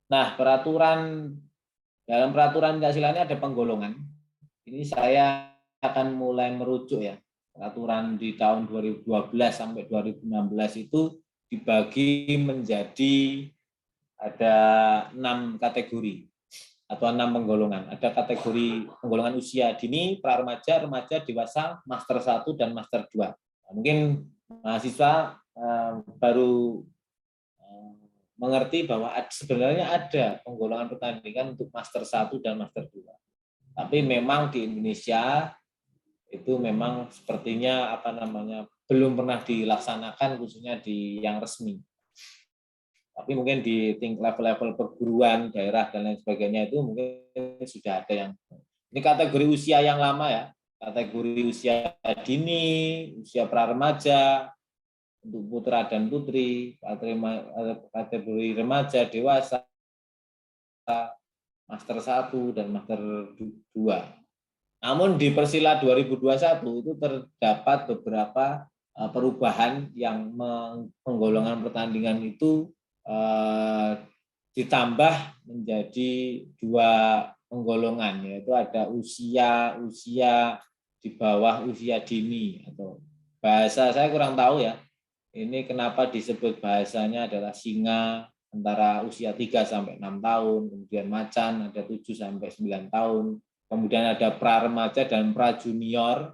Nah, dalam peraturan pencaksilat ini ada penggolongan. Ini saya akan mulai merujuk ya. Peraturan di tahun 2012 sampai 2016 itu dibagi menjadi ada 6 kategori atau 6 penggolongan. Ada kategori penggolongan usia dini, pra-remaja, remaja, dewasa, master 1 dan master 2. Nah, mungkin mahasiswa baru mengerti bahwa sebenarnya ada penggolongan pertandingan untuk master 1 dan master 2. Tapi memang di Indonesia itu memang sepertinya belum pernah dilaksanakan khususnya di yang resmi. Tapi mungkin di level-level perguruan, daerah dan lain sebagainya itu mungkin sudah ada yang ini kategori usia yang lama ya, kategori usia dini, usia pra-remaja untuk putra dan putri, kategori remaja, dewasa, master 1 dan master 2. Namun di Persilat 2021 itu terdapat beberapa perubahan yang penggolongan pertandingan itu ditambah menjadi 2 penggolongan, yaitu ada usia di bawah usia dini atau bahasa saya kurang tahu ya. Ini kenapa disebut bahasanya adalah singa antara usia 3 sampai 6 tahun, kemudian macan ada 7 sampai 9 tahun, kemudian ada pra-remaja dan pra-junior.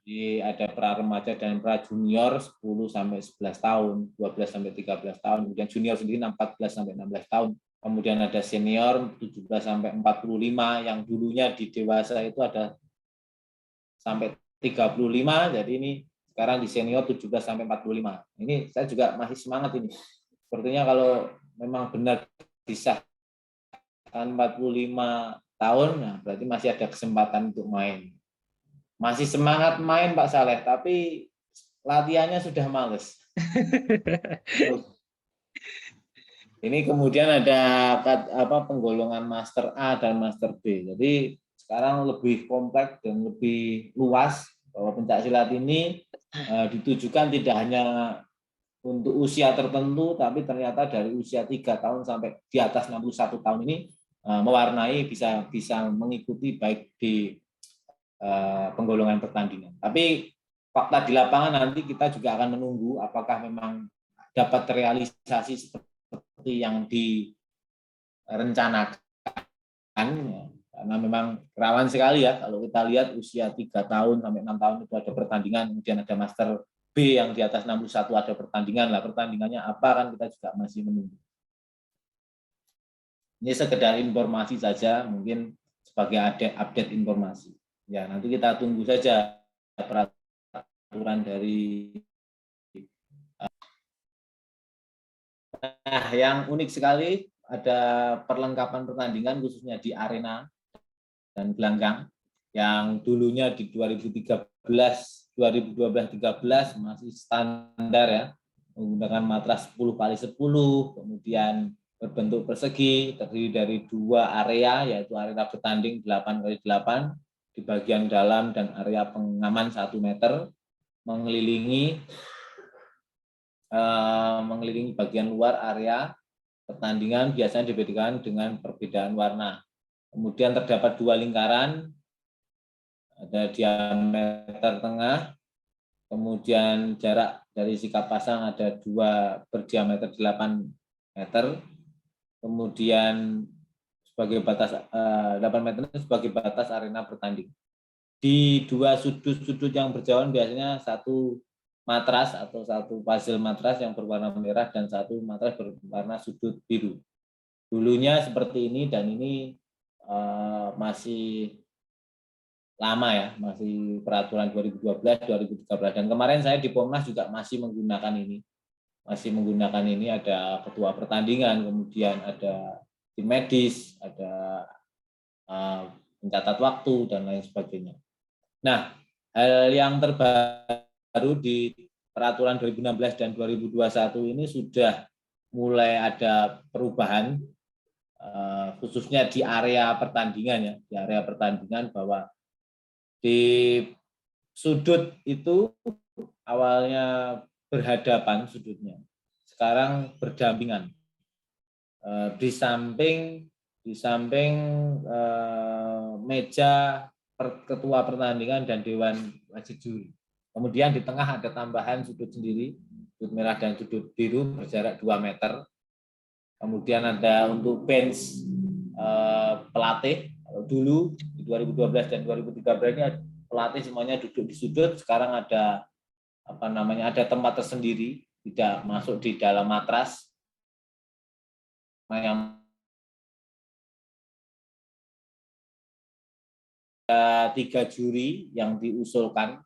Jadi ada pra-remaja dan pra-junior 10 sampai 11 tahun, 12 sampai 13 tahun, kemudian junior sendiri 14 sampai 16 tahun. Kemudian ada senior 17 sampai 45 yang dulunya di dewasa itu ada sampai 35. Jadi ini sekarang di senior 17 sampai 45. Ini saya juga masih semangat ini. Sepertinya kalau memang benar disahkan 45 tahun, nah berarti masih ada kesempatan untuk main. Masih semangat main Pak Saleh, tapi latihannya sudah males. Ini kemudian ada penggolongan Master A dan Master B. Jadi sekarang lebih kompleks dan lebih luas bahwa pencaksilat ini ditujukan tidak hanya untuk usia tertentu, tapi ternyata dari usia 3 tahun sampai di atas 61 tahun ini mewarnai bisa mengikuti baik di penggolongan pertandingan. Tapi fakta di lapangan nanti kita juga akan menunggu apakah memang dapat terrealisasi seperti yang direncanakan, karena memang rawan sekali ya kalau kita lihat usia 3 tahun sampai 6 tahun itu ada pertandingan, kemudian ada Master B yang di atas 61 ada pertandingan. Lah pertandingannya apa kan kita juga masih menunggu. Ini sekedar informasi saja, mungkin sebagai update informasi. Ya, nanti kita tunggu saja peraturan dari. Nah, yang unik sekali ada perlengkapan pertandingan khususnya di arena dan gelanggang yang dulunya di 2012-13 masih standar ya, menggunakan matras 10x10, kemudian berbentuk persegi, terdiri dari 2 area, yaitu area bertanding 8x8 di bagian dalam dan area pengaman 1 meter, mengelilingi bagian luar area pertandingan, biasanya dibedakan dengan perbedaan warna. Kemudian terdapat 2 lingkaran, ada diameter tengah, kemudian jarak dari sikap pasang ada 2 berdiameter 8 meter, kemudian sebagai batas 8 meter sebagai batas arena bertanding. Di 2 sudut-sudut yang berjauhan biasanya 1 matras atau 1 puzzle matras yang berwarna merah dan 1 matras berwarna sudut biru. Dulunya seperti ini dan ini masih lama ya, masih peraturan 2012-2013 dan kemarin saya di Pomnas juga masih menggunakan ini. masih menggunakan ini, ada ketua pertandingan, kemudian ada tim medis, ada pencatat waktu, dan lain sebagainya. Nah, hal yang terbaru di peraturan 2016 dan 2021 ini sudah mulai ada perubahan, khususnya di area pertandingan ya, di area pertandingan, bahwa di sudut itu awalnya berhadapan sudutnya, sekarang berdampingan. Di samping meja ketua pertandingan dan dewan wasit juri. Kemudian di tengah ada tambahan sudut sendiri, sudut merah dan sudut biru berjarak 2 meter. Kemudian ada untuk bench pelatih. Kalau dulu di 2012 dan 2013 ini pelatih semuanya duduk di sudut, sekarang ada ada tempat tersendiri, tidak masuk di dalam matras. Yang ada 3 juri yang diusulkan.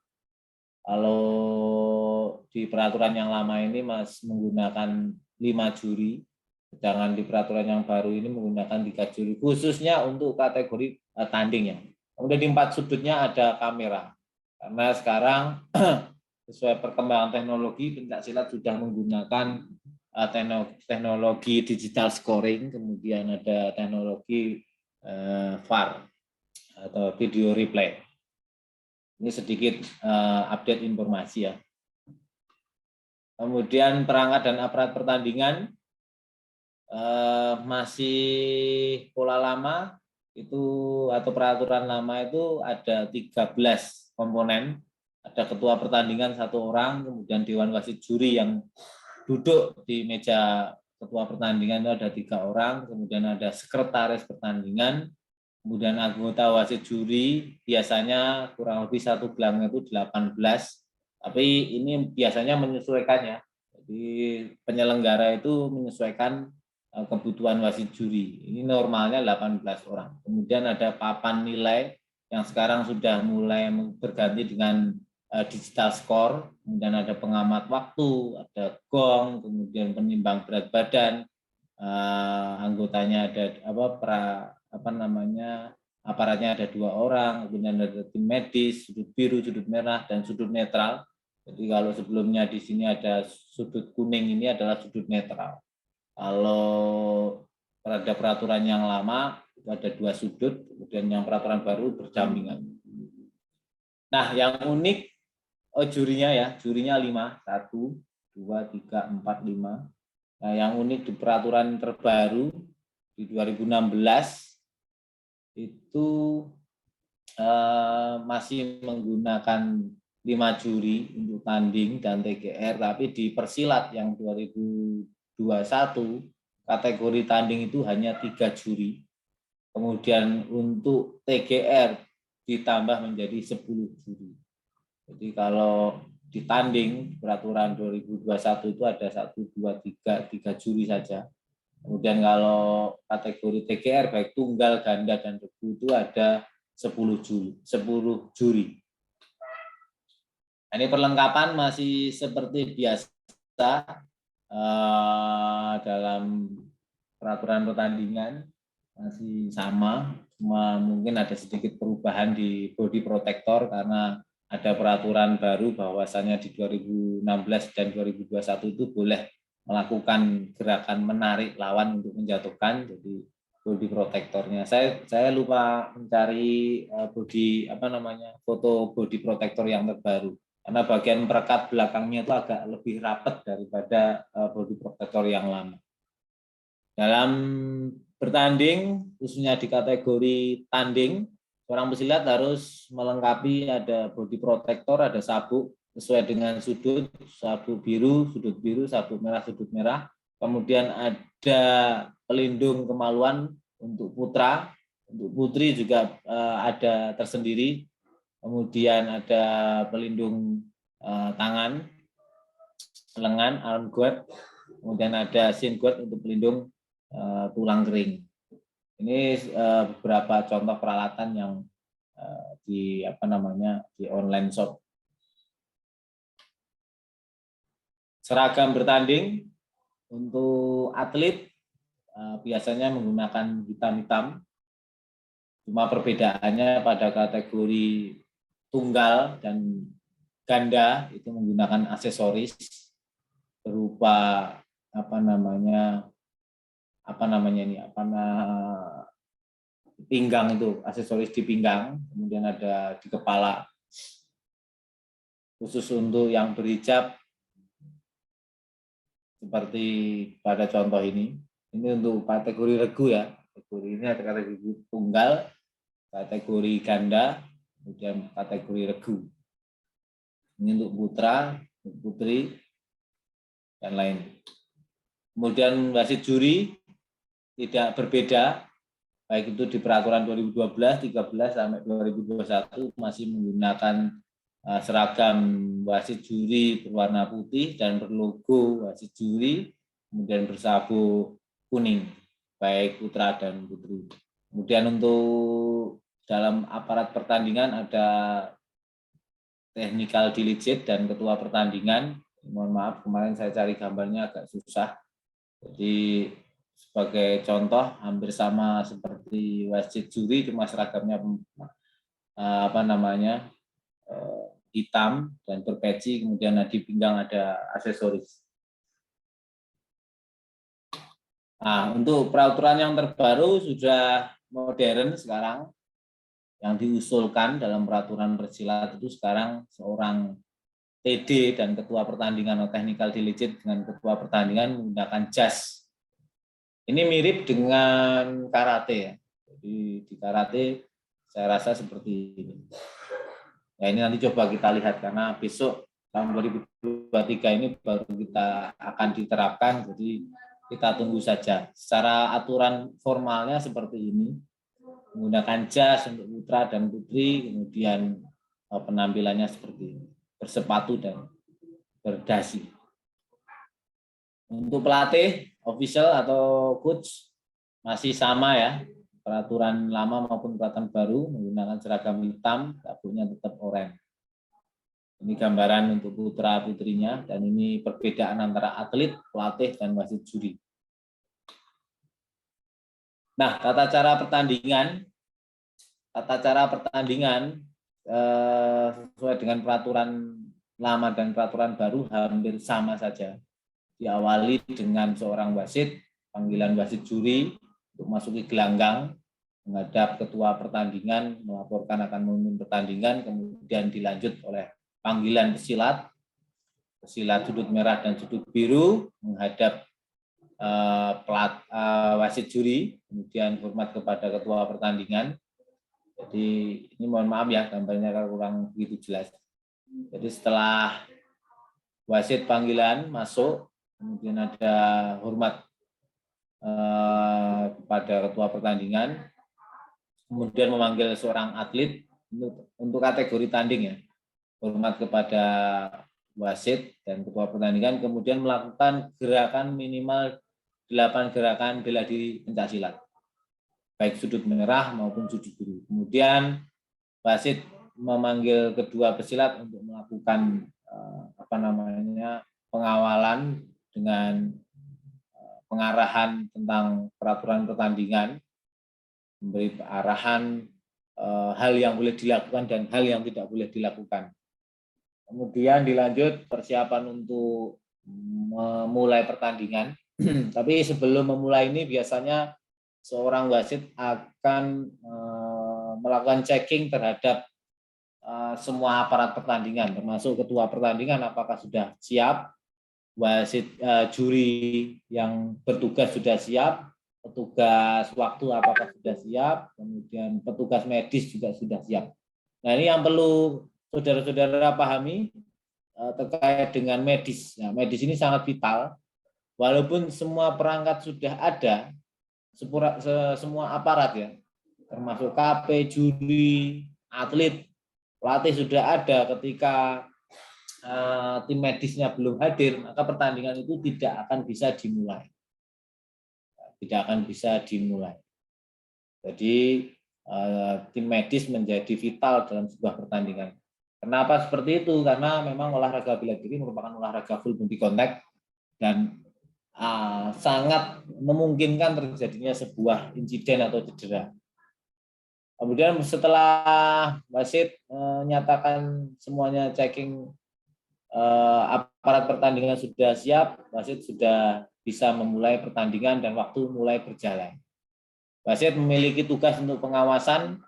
Kalau di peraturan yang lama ini menggunakan 5 juri, sedangkan di peraturan yang baru ini menggunakan 3 juri, khususnya untuk kategori tanding ya. Kemudian di 4 sudutnya ada kamera, karena sekarang sesuai perkembangan teknologi, pencaksilat sudah menggunakan teknologi digital scoring, kemudian ada teknologi VAR atau video replay. Ini sedikit update informasi ya. Kemudian perangkat dan aparat pertandingan masih pola lama itu, atau peraturan lama itu ada 13 komponen. Ada ketua pertandingan 1 orang, kemudian dewan wasit juri yang duduk di meja ketua pertandingan itu ada 3 orang, kemudian ada sekretaris pertandingan, kemudian anggota wasit juri biasanya kurang lebih 1 gelang itu 18, tapi ini biasanya menyesuaikannya. Jadi penyelenggara itu menyesuaikan kebutuhan wasit juri. Ini normalnya 18 orang. Kemudian ada papan nilai yang sekarang sudah mulai berganti dengan digital score, kemudian ada pengamat waktu, ada gong, kemudian penimbang berat badan, anggotanya ada aparatnya ada 2 orang, kemudian ada tim medis, sudut biru, sudut merah, dan sudut netral. Jadi kalau sebelumnya di sini ada sudut kuning, ini adalah sudut netral. Kalau pada peraturan yang lama itu ada 2 sudut, kemudian yang peraturan baru berdampingan. Nah, yang unik jurinya ya, jurinya 5, 1, 2, 3, 4, 5. Nah, yang unik di peraturan terbaru di 2016 itu masih menggunakan 5 juri untuk tanding dan TGR, tapi di persilat yang 2021 kategori tanding itu hanya 3 juri. Kemudian untuk TGR ditambah menjadi 10 juri. Jadi kalau di tanding peraturan 2021 itu ada 1, 2, 3 juri saja. Kemudian kalau kategori TGR baik tunggal, ganda, dan regu itu ada 10 juri. Ini perlengkapan masih seperti biasa dalam peraturan pertandingan, masih sama, cuma mungkin ada sedikit perubahan di body protector karena ada peraturan baru bahwasannya di 2016 dan 2021 itu boleh melakukan gerakan menarik lawan untuk menjatuhkan, jadi body protectornya. Saya lupa mencari foto body protector yang terbaru, karena bagian perekat belakangnya itu agak lebih rapat daripada body protector yang lama. Dalam bertanding, khususnya di kategori tanding, seorang pesilat harus melengkapi ada body protector, ada sabuk sesuai dengan sudut, sabuk biru, sabuk merah, sudut merah. Kemudian ada pelindung kemaluan untuk putra, untuk putri juga ada tersendiri. Kemudian ada pelindung tangan, lengan, arm guard. Kemudian ada shin guard untuk pelindung tulang kering. Ini beberapa contoh peralatan yang di online shop. seragam bertanding untuk atlet biasanya menggunakan hitam-hitam. Cuma perbedaannya pada kategori tunggal dan ganda itu menggunakan aksesoris berupa pinggang, itu aksesoris di pinggang, kemudian ada di kepala. Khusus untuk yang berhijab seperti pada contoh ini untuk kategori regu ya. Kategori ini ada kategori tunggal, kategori ganda, kemudian kategori regu. Ini untuk putra, putri, dan lain. Kemudian wasit juri tidak berbeda, baik itu di peraturan 2012, 13 sampai 2021 masih menggunakan seragam wasit juri berwarna putih dan berlogo wasit juri, kemudian bersabuk kuning, baik putra dan putri. Kemudian untuk dalam aparat pertandingan ada technical delegate dan ketua pertandingan. Mohon maaf, kemarin saya cari gambarnya agak susah. Jadi sebagai contoh hampir sama seperti wasit juri, cuma seragamnya hitam dan berpeci, kemudian di pinggang ada aksesoris. Nah, untuk peraturan yang terbaru sudah modern sekarang, yang diusulkan dalam peraturan bersilat itu sekarang seorang TD dan ketua pertandingan atau technical delegate dengan ketua pertandingan menggunakan jas. Ini mirip dengan karate ya. Jadi di karate saya rasa seperti ini. Ya, ini nanti coba kita lihat karena besok tahun 2023 ini baru kita akan diterapkan, jadi kita tunggu saja. Secara aturan formalnya seperti ini, menggunakan jas untuk putra dan putri, kemudian penampilannya seperti ini, bersepatu dan berdasi. Untuk pelatih, official atau coach masih sama ya, peraturan lama maupun peraturan baru menggunakan seragam hitam, sabuknya tetap oranye. Ini gambaran untuk putra putrinya dan ini perbedaan antara atlet, pelatih dan wasit juri. Nah, tata cara pertandingan sesuai dengan peraturan lama dan peraturan baru hampir sama saja. Diawali dengan seorang wasit, panggilan wasit juri untuk masuki gelanggang, menghadap ketua pertandingan, melaporkan akan memimpin pertandingan, kemudian dilanjut oleh panggilan pesilat sudut merah dan sudut biru, menghadap wasit juri, kemudian hormat kepada ketua pertandingan. Jadi ini mohon maaf ya gambarnya kurang begitu jelas. Jadi setelah wasit panggilan masuk, kemudian ada hormat kepada ketua pertandingan, kemudian memanggil seorang atlet untuk kategori tanding ya, hormat kepada wasit dan ketua pertandingan, kemudian melakukan gerakan minimal 8 gerakan bela diri pencaksilat, baik sudut merah maupun sudut biru. Kemudian wasit memanggil kedua pesilat untuk melakukan pengawalan dengan pengarahan tentang peraturan pertandingan, memberi arahan hal yang boleh dilakukan dan hal yang tidak boleh dilakukan. Kemudian dilanjut persiapan untuk memulai pertandingan. Tapi sebelum memulai ini biasanya seorang wasit akan melakukan checking terhadap semua aparat pertandingan, termasuk ketua pertandingan apakah sudah siap, wasit juri yang bertugas sudah siap, petugas waktu apakah sudah siap, kemudian petugas medis juga sudah siap. Nah, ini yang perlu saudara-saudara pahami terkait dengan medis. Nah, medis ini sangat vital. Walaupun semua perangkat sudah ada, semua aparat ya, termasuk KP, juri, atlet, pelatih sudah ada, ketika tim medisnya belum hadir, maka pertandingan itu tidak akan bisa dimulai. Jadi tim medis menjadi vital dalam sebuah pertandingan. Kenapa seperti itu? Karena memang olahraga bela diri merupakan olahraga full body contact dan sangat memungkinkan terjadinya sebuah insiden atau cedera. Kemudian setelah wasit menyatakan semuanya checking, aparat pertandingan sudah siap, wasit sudah bisa memulai pertandingan dan waktu mulai berjalan. Wasit memiliki tugas untuk pengawasan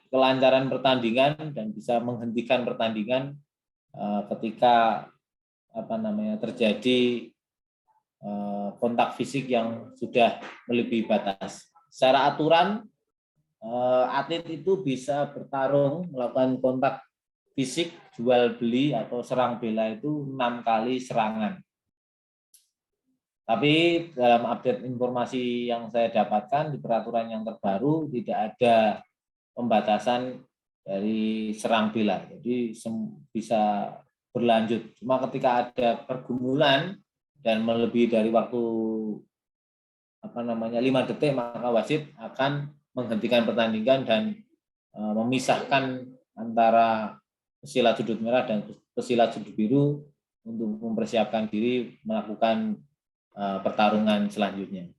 kelancaran pertandingan dan bisa menghentikan pertandingan ketika terjadi kontak fisik yang sudah melebihi batas. Secara aturan, atlet itu bisa bertarung melakukan kontak fisik jual beli atau serang bela itu 6 kali serangan. Tapi dalam update informasi yang saya dapatkan di peraturan yang terbaru tidak ada pembatasan dari serang bela, jadi bisa berlanjut. Cuma ketika ada pergumulan dan melebihi dari waktu 5 detik, maka wasit akan menghentikan pertandingan dan memisahkan antara pesilat sudut merah dan pesilat sudut biru untuk mempersiapkan diri melakukan pertarungan selanjutnya.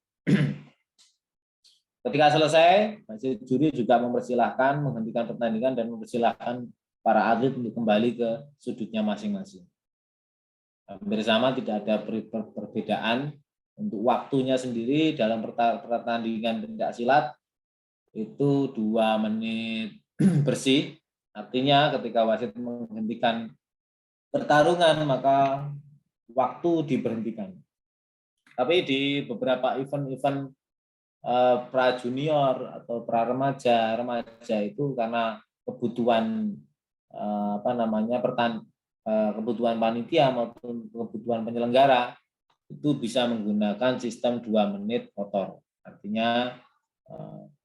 Ketika selesai, wasit juri juga mempersilahkan menghentikan pertandingan dan mempersilahkan para atlet untuk kembali ke sudutnya masing-masing. Hampir sama, tidak ada perbedaan. Untuk waktunya sendiri dalam pertandingan pencak silat itu 2 menit bersih. Artinya ketika wasit menghentikan pertarungan maka waktu diberhentikan. Tapi di beberapa event-event pra junior atau pra remaja itu karena kebutuhan kebutuhan panitia maupun kebutuhan penyelenggara itu bisa menggunakan sistem 2 menit kotor. Artinya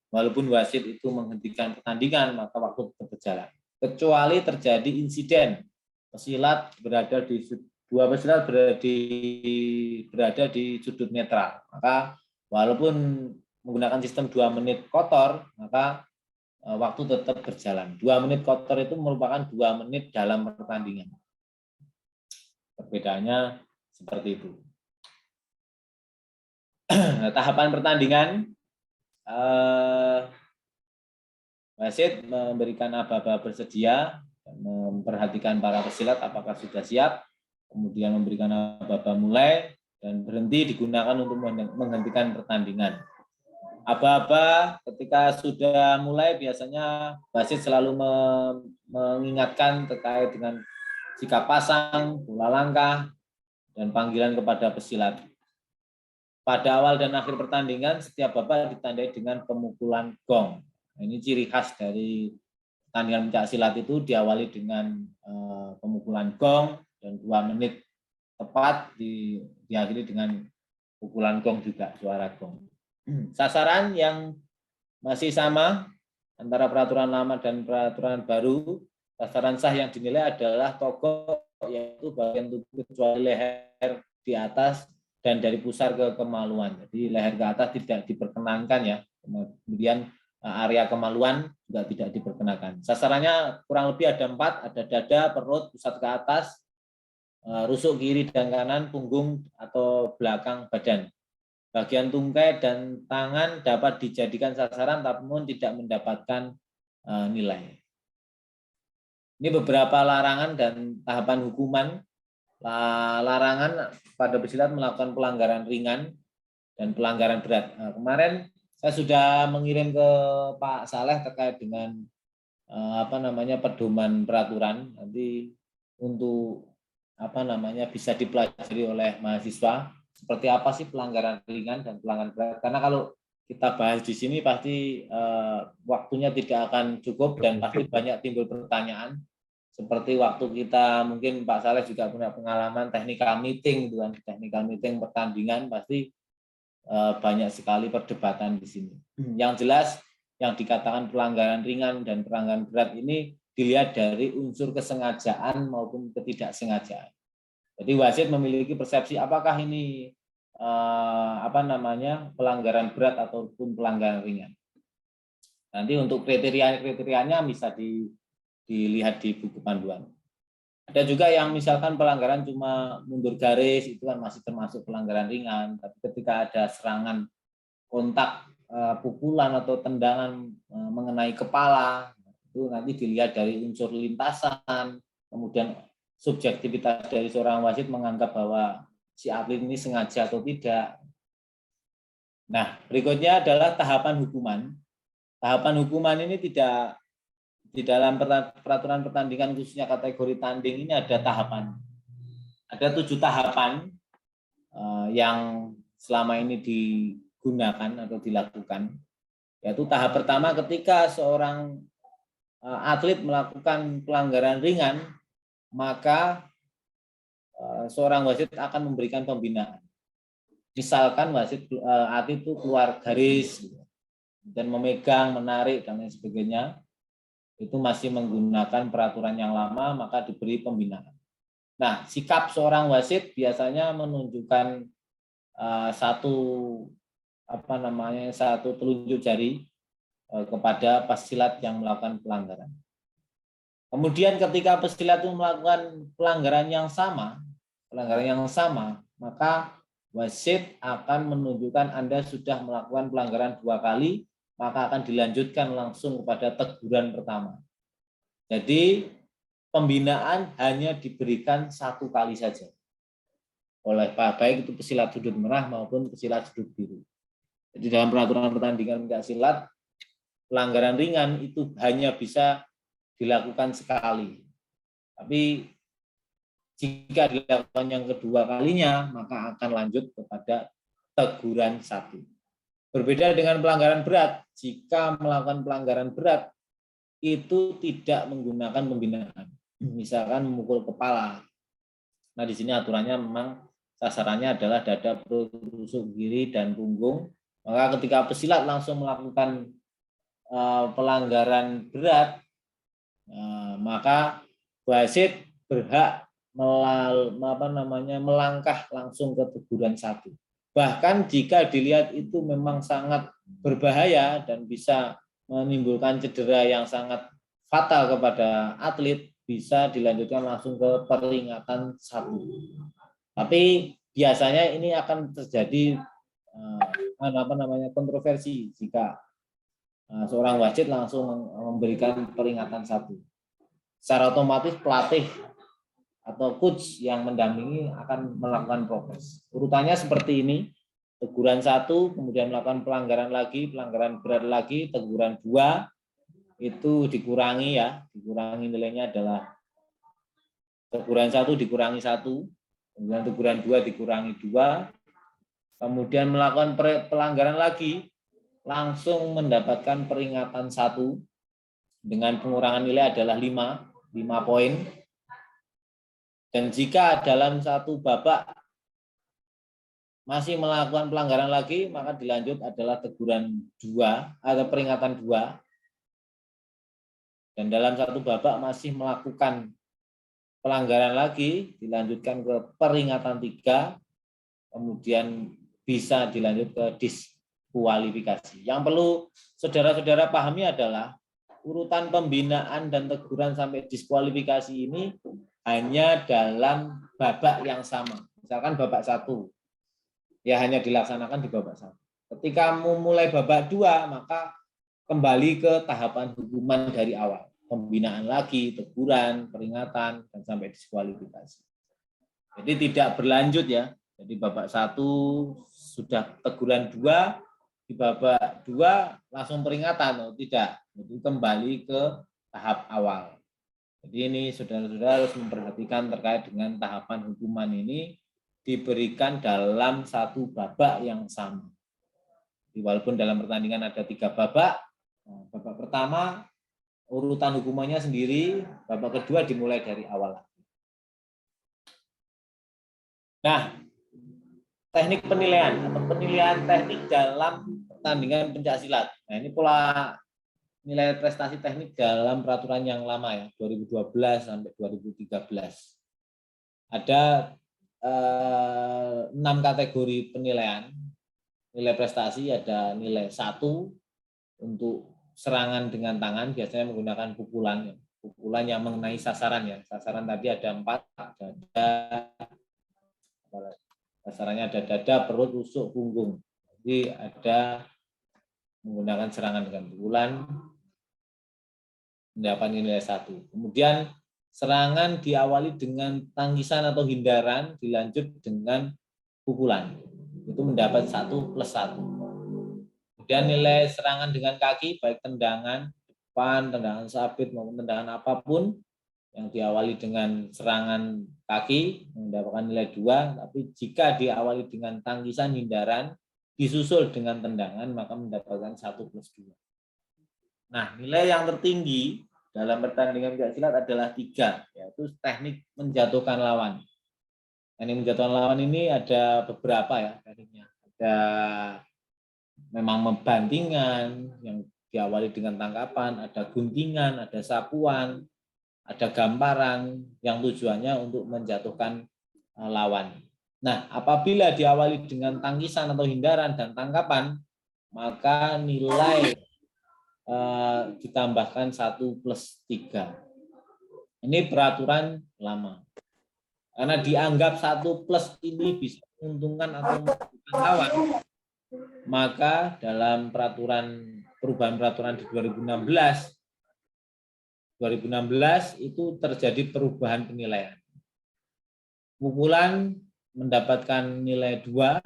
walaupun wasit itu menghentikan pertandingan maka waktu tetap berjalan. Kecuali terjadi insiden pesilat berada di sudut netral, maka walaupun menggunakan sistem 2 menit kotor, maka waktu tetap berjalan. 2 menit kotor itu merupakan 2 menit dalam pertandingan. Perbedaannya seperti itu. Tahapan pertandingan, wasit memberikan aba-aba bersedia, memperhatikan para pesilat apakah sudah siap, kemudian memberikan aba-aba mulai, dan berhenti digunakan untuk menghentikan pertandingan. Aba-aba ketika sudah mulai biasanya wasit selalu mengingatkan terkait dengan sikap pasang, pola langkah, dan panggilan kepada pesilat. Pada awal dan akhir pertandingan, setiap babak ditandai dengan pemukulan gong. Ini ciri khas dari pertandingan pencak silat itu diawali dengan pemukulan gong dan 2 menit tepat diakhiri dengan pukulan gong juga, suara gong. Sasaran yang masih sama antara peraturan lama dan peraturan baru, sasaran sah yang dinilai adalah togok, yaitu bagian tubuh kecuali leher di atas dan dari pusar ke kemaluan. Jadi leher ke atas tidak diperkenankan ya. Kemudian area kemaluan juga tidak diperkenankan. Sasarannya kurang lebih ada 4, ada dada, perut, pusat ke atas, rusuk kiri dan kanan, punggung atau belakang badan. Bagian tungkai dan tangan dapat dijadikan sasaran namun tidak mendapatkan nilai. Ini beberapa larangan dan tahapan hukuman. Larangan pada pesilat melakukan pelanggaran ringan dan pelanggaran berat. Kemarin saya sudah mengirim ke Pak Saleh terkait dengan pedoman peraturan. Nanti untuk bisa dipelajari oleh mahasiswa seperti apa sih pelanggaran ringan dan pelanggaran berat. Karena kalau kita bahas di sini pasti waktunya tidak akan cukup dan pasti banyak timbul pertanyaan. Seperti waktu kita, mungkin Pak Saleh juga punya pengalaman technical meeting, technical meeting pertandingan, pasti banyak sekali perdebatan di sini. Yang jelas, yang dikatakan pelanggaran ringan dan pelanggaran berat ini dilihat dari unsur kesengajaan maupun ketidaksengajaan. Jadi wasit memiliki persepsi apakah ini pelanggaran berat ataupun pelanggaran ringan. Nanti untuk kriterianya bisa dilihat di buku panduan. Ada juga yang misalkan pelanggaran cuma mundur garis, itu kan masih termasuk pelanggaran ringan. Tapi ketika ada serangan kontak, pukulan atau tendangan mengenai kepala, itu nanti dilihat dari unsur lintasan, kemudian subjektivitas dari seorang wasit menganggap bahwa si atlet ini sengaja atau tidak. Nah, berikutnya adalah tahapan hukuman. Tahapan hukuman ini tidak di dalam peraturan pertandingan khususnya kategori tanding ini ada tahapan. Ada 7 tahapan yang selama ini digunakan atau dilakukan. Yaitu tahap pertama ketika seorang atlet melakukan pelanggaran ringan, maka seorang wasit akan memberikan pembinaan. Misalkan wasit atlet itu keluar garis dan memegang, menarik dan lain sebagainya, itu masih menggunakan peraturan yang lama, maka diberi pembinaan. Nah, sikap seorang wasit biasanya menunjukkan satu telunjuk jari kepada pesilat yang melakukan pelanggaran. Kemudian ketika pesilat itu melakukan pelanggaran yang sama, maka wasit akan menunjukkan Anda sudah melakukan pelanggaran 2 kali, maka akan dilanjutkan langsung kepada teguran pertama. Jadi pembinaan hanya diberikan 1 kali saja oleh baik itu pesilat sudut merah maupun pesilat sudut biru. Jadi dalam peraturan pertandingan pencak silat, pelanggaran ringan itu hanya bisa dilakukan sekali. Tapi jika dilakukan yang kedua kalinya, maka akan lanjut kepada teguran 1. Berbeda dengan pelanggaran berat, jika melakukan pelanggaran berat, itu tidak menggunakan pembinaan. Misalkan memukul kepala. Nah, di sini aturannya memang sasarannya adalah dada, perut, tusuk kiri, dan punggung. Maka ketika pesilat langsung melakukan pelanggaran berat, maka wasit berhak melangkah langsung ke teguran 1. Bahkan jika dilihat itu memang sangat berbahaya dan bisa menimbulkan cedera yang sangat fatal kepada atlet, bisa dilanjutkan langsung ke peringatan 1. Tapi biasanya ini akan terjadi kontroversi jika seorang wasit langsung memberikan peringatan 1. Secara otomatis pelatih atau coach yang mendampingi akan melakukan protes. Urutannya seperti ini: teguran 1, kemudian melakukan pelanggaran lagi, pelanggaran berat lagi, teguran 2, itu dikurangi dikurangi nilainya adalah teguran 1 dikurangi 1, kemudian teguran 2 dikurangi 2, kemudian melakukan pelanggaran lagi, langsung mendapatkan peringatan 1 dengan pengurangan nilai adalah 5 poin. Dan jika dalam 1 babak masih melakukan pelanggaran lagi, maka dilanjut adalah teguran 2 atau peringatan 2. Dan dalam 1 babak masih melakukan pelanggaran lagi, dilanjutkan ke peringatan 3, kemudian bisa dilanjut ke diskualifikasi. Yang perlu saudara-saudara pahami adalah urutan pembinaan dan teguran sampai diskualifikasi ini hanya dalam babak yang sama. Misalkan babak 1, ya hanya dilaksanakan di babak 1. Ketika mulai babak 2, maka kembali ke tahapan hukuman dari awal. Pembinaan lagi, teguran, peringatan, dan sampai diskualifikasi. Jadi tidak berlanjut ya. Jadi babak 1 sudah teguran 2, di babak 2 langsung peringatan, tidak. Jadi kembali ke tahap awal. Jadi ini saudara-saudara harus memperhatikan terkait dengan tahapan hukuman ini diberikan dalam 1 babak yang sama. Jadi walaupun dalam pertandingan ada 3 babak, babak pertama urutan hukumannya sendiri, babak kedua dimulai dari awal. Nah, teknik penilaian atau penilaian teknik dalam pertandingan pencaksilat. Nah, ini pola nilai prestasi teknik dalam peraturan yang lama ya, 2012 sampai 2013. Ada 6 kategori penilaian. Nilai prestasi ada nilai 1 untuk serangan dengan tangan biasanya menggunakan pukulan yang mengenai sasaran ya. Sasaran tadi ada 4, dada, sasarannya ada dada, perut, rusuk, punggung. Jadi ada menggunakan serangan dengan pukulan mendapat nilai 1. Kemudian serangan diawali dengan tangisan atau hindaran dilanjut dengan pukulan. Itu mendapat 1+1. Kemudian nilai serangan dengan kaki, baik tendangan depan, tendangan sabit, maupun tendangan apapun, yang diawali dengan serangan kaki, mendapatkan nilai 2. Tapi jika diawali dengan tangisan, hindaran, disusul dengan tendangan, maka mendapatkan 1+2. Nah, nilai yang tertinggi dalam pertandingan pencaksilat adalah 3, yaitu teknik menjatuhkan lawan. Teknik menjatuhkan lawan ini ada beberapa ya tekniknya. Ada memang membantingan yang diawali dengan tangkapan, ada guntingan, ada sapuan, ada gamparan yang tujuannya untuk menjatuhkan lawan. Nah, apabila diawali dengan tangisan atau hindaran dan tangkapan, maka nilai ditambahkan 1+3. Ini peraturan lama. Karena dianggap 1+ ini bisa menguntungkan atau merugikan lawan, maka dalam perubahan peraturan di 2016 itu terjadi perubahan penilaian. Pukulan mendapatkan nilai 2,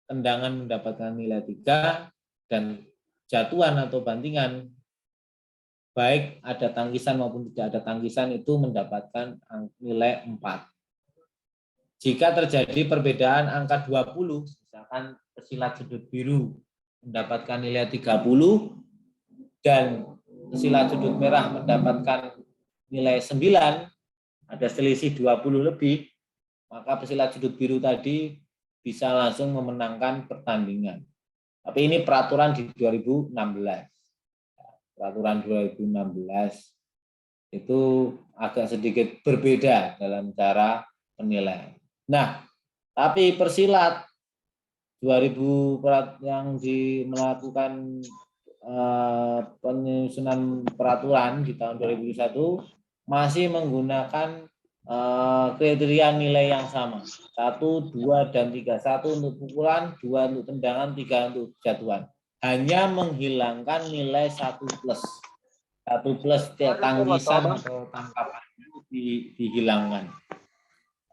tendangan mendapatkan nilai 3, dan jatuhan atau bantingan baik ada tangkisan maupun tidak ada tangkisan itu mendapatkan nilai 4. Jika terjadi perbedaan angka 20, misalkan pesilat sudut biru mendapatkan nilai 30 dan pesilat sudut merah mendapatkan nilai 9, ada selisih 20 lebih, maka pesilat sudut biru tadi bisa langsung memenangkan pertandingan. Tapi ini peraturan di 2016. Peraturan 2016 itu agak sedikit berbeda dalam cara penilaian. Nah, tapi persilat 2000 yang melakukan penyusunan peraturan di tahun 2001 masih menggunakan kriteria nilai yang sama. 1, 2, dan 3. 1 untuk pukulan, 2 untuk tendangan, 3 untuk jatuhan. Hanya menghilangkan nilai 1+. 1+ tangisan atau tangkapan itu dihilangkan.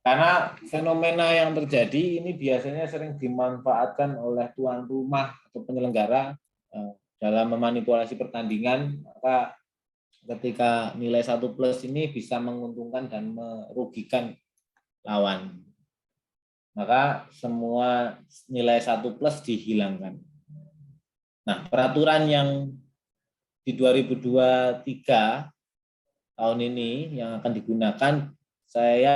Karena fenomena yang terjadi ini biasanya sering dimanfaatkan oleh tuan rumah atau penyelenggara dalam memanipulasi pertandingan, maka ketika nilai 1+ ini bisa menguntungkan dan merugikan lawan. Maka semua nilai 1+ dihilangkan. Nah, peraturan yang di 2023 tahun ini yang akan digunakan, saya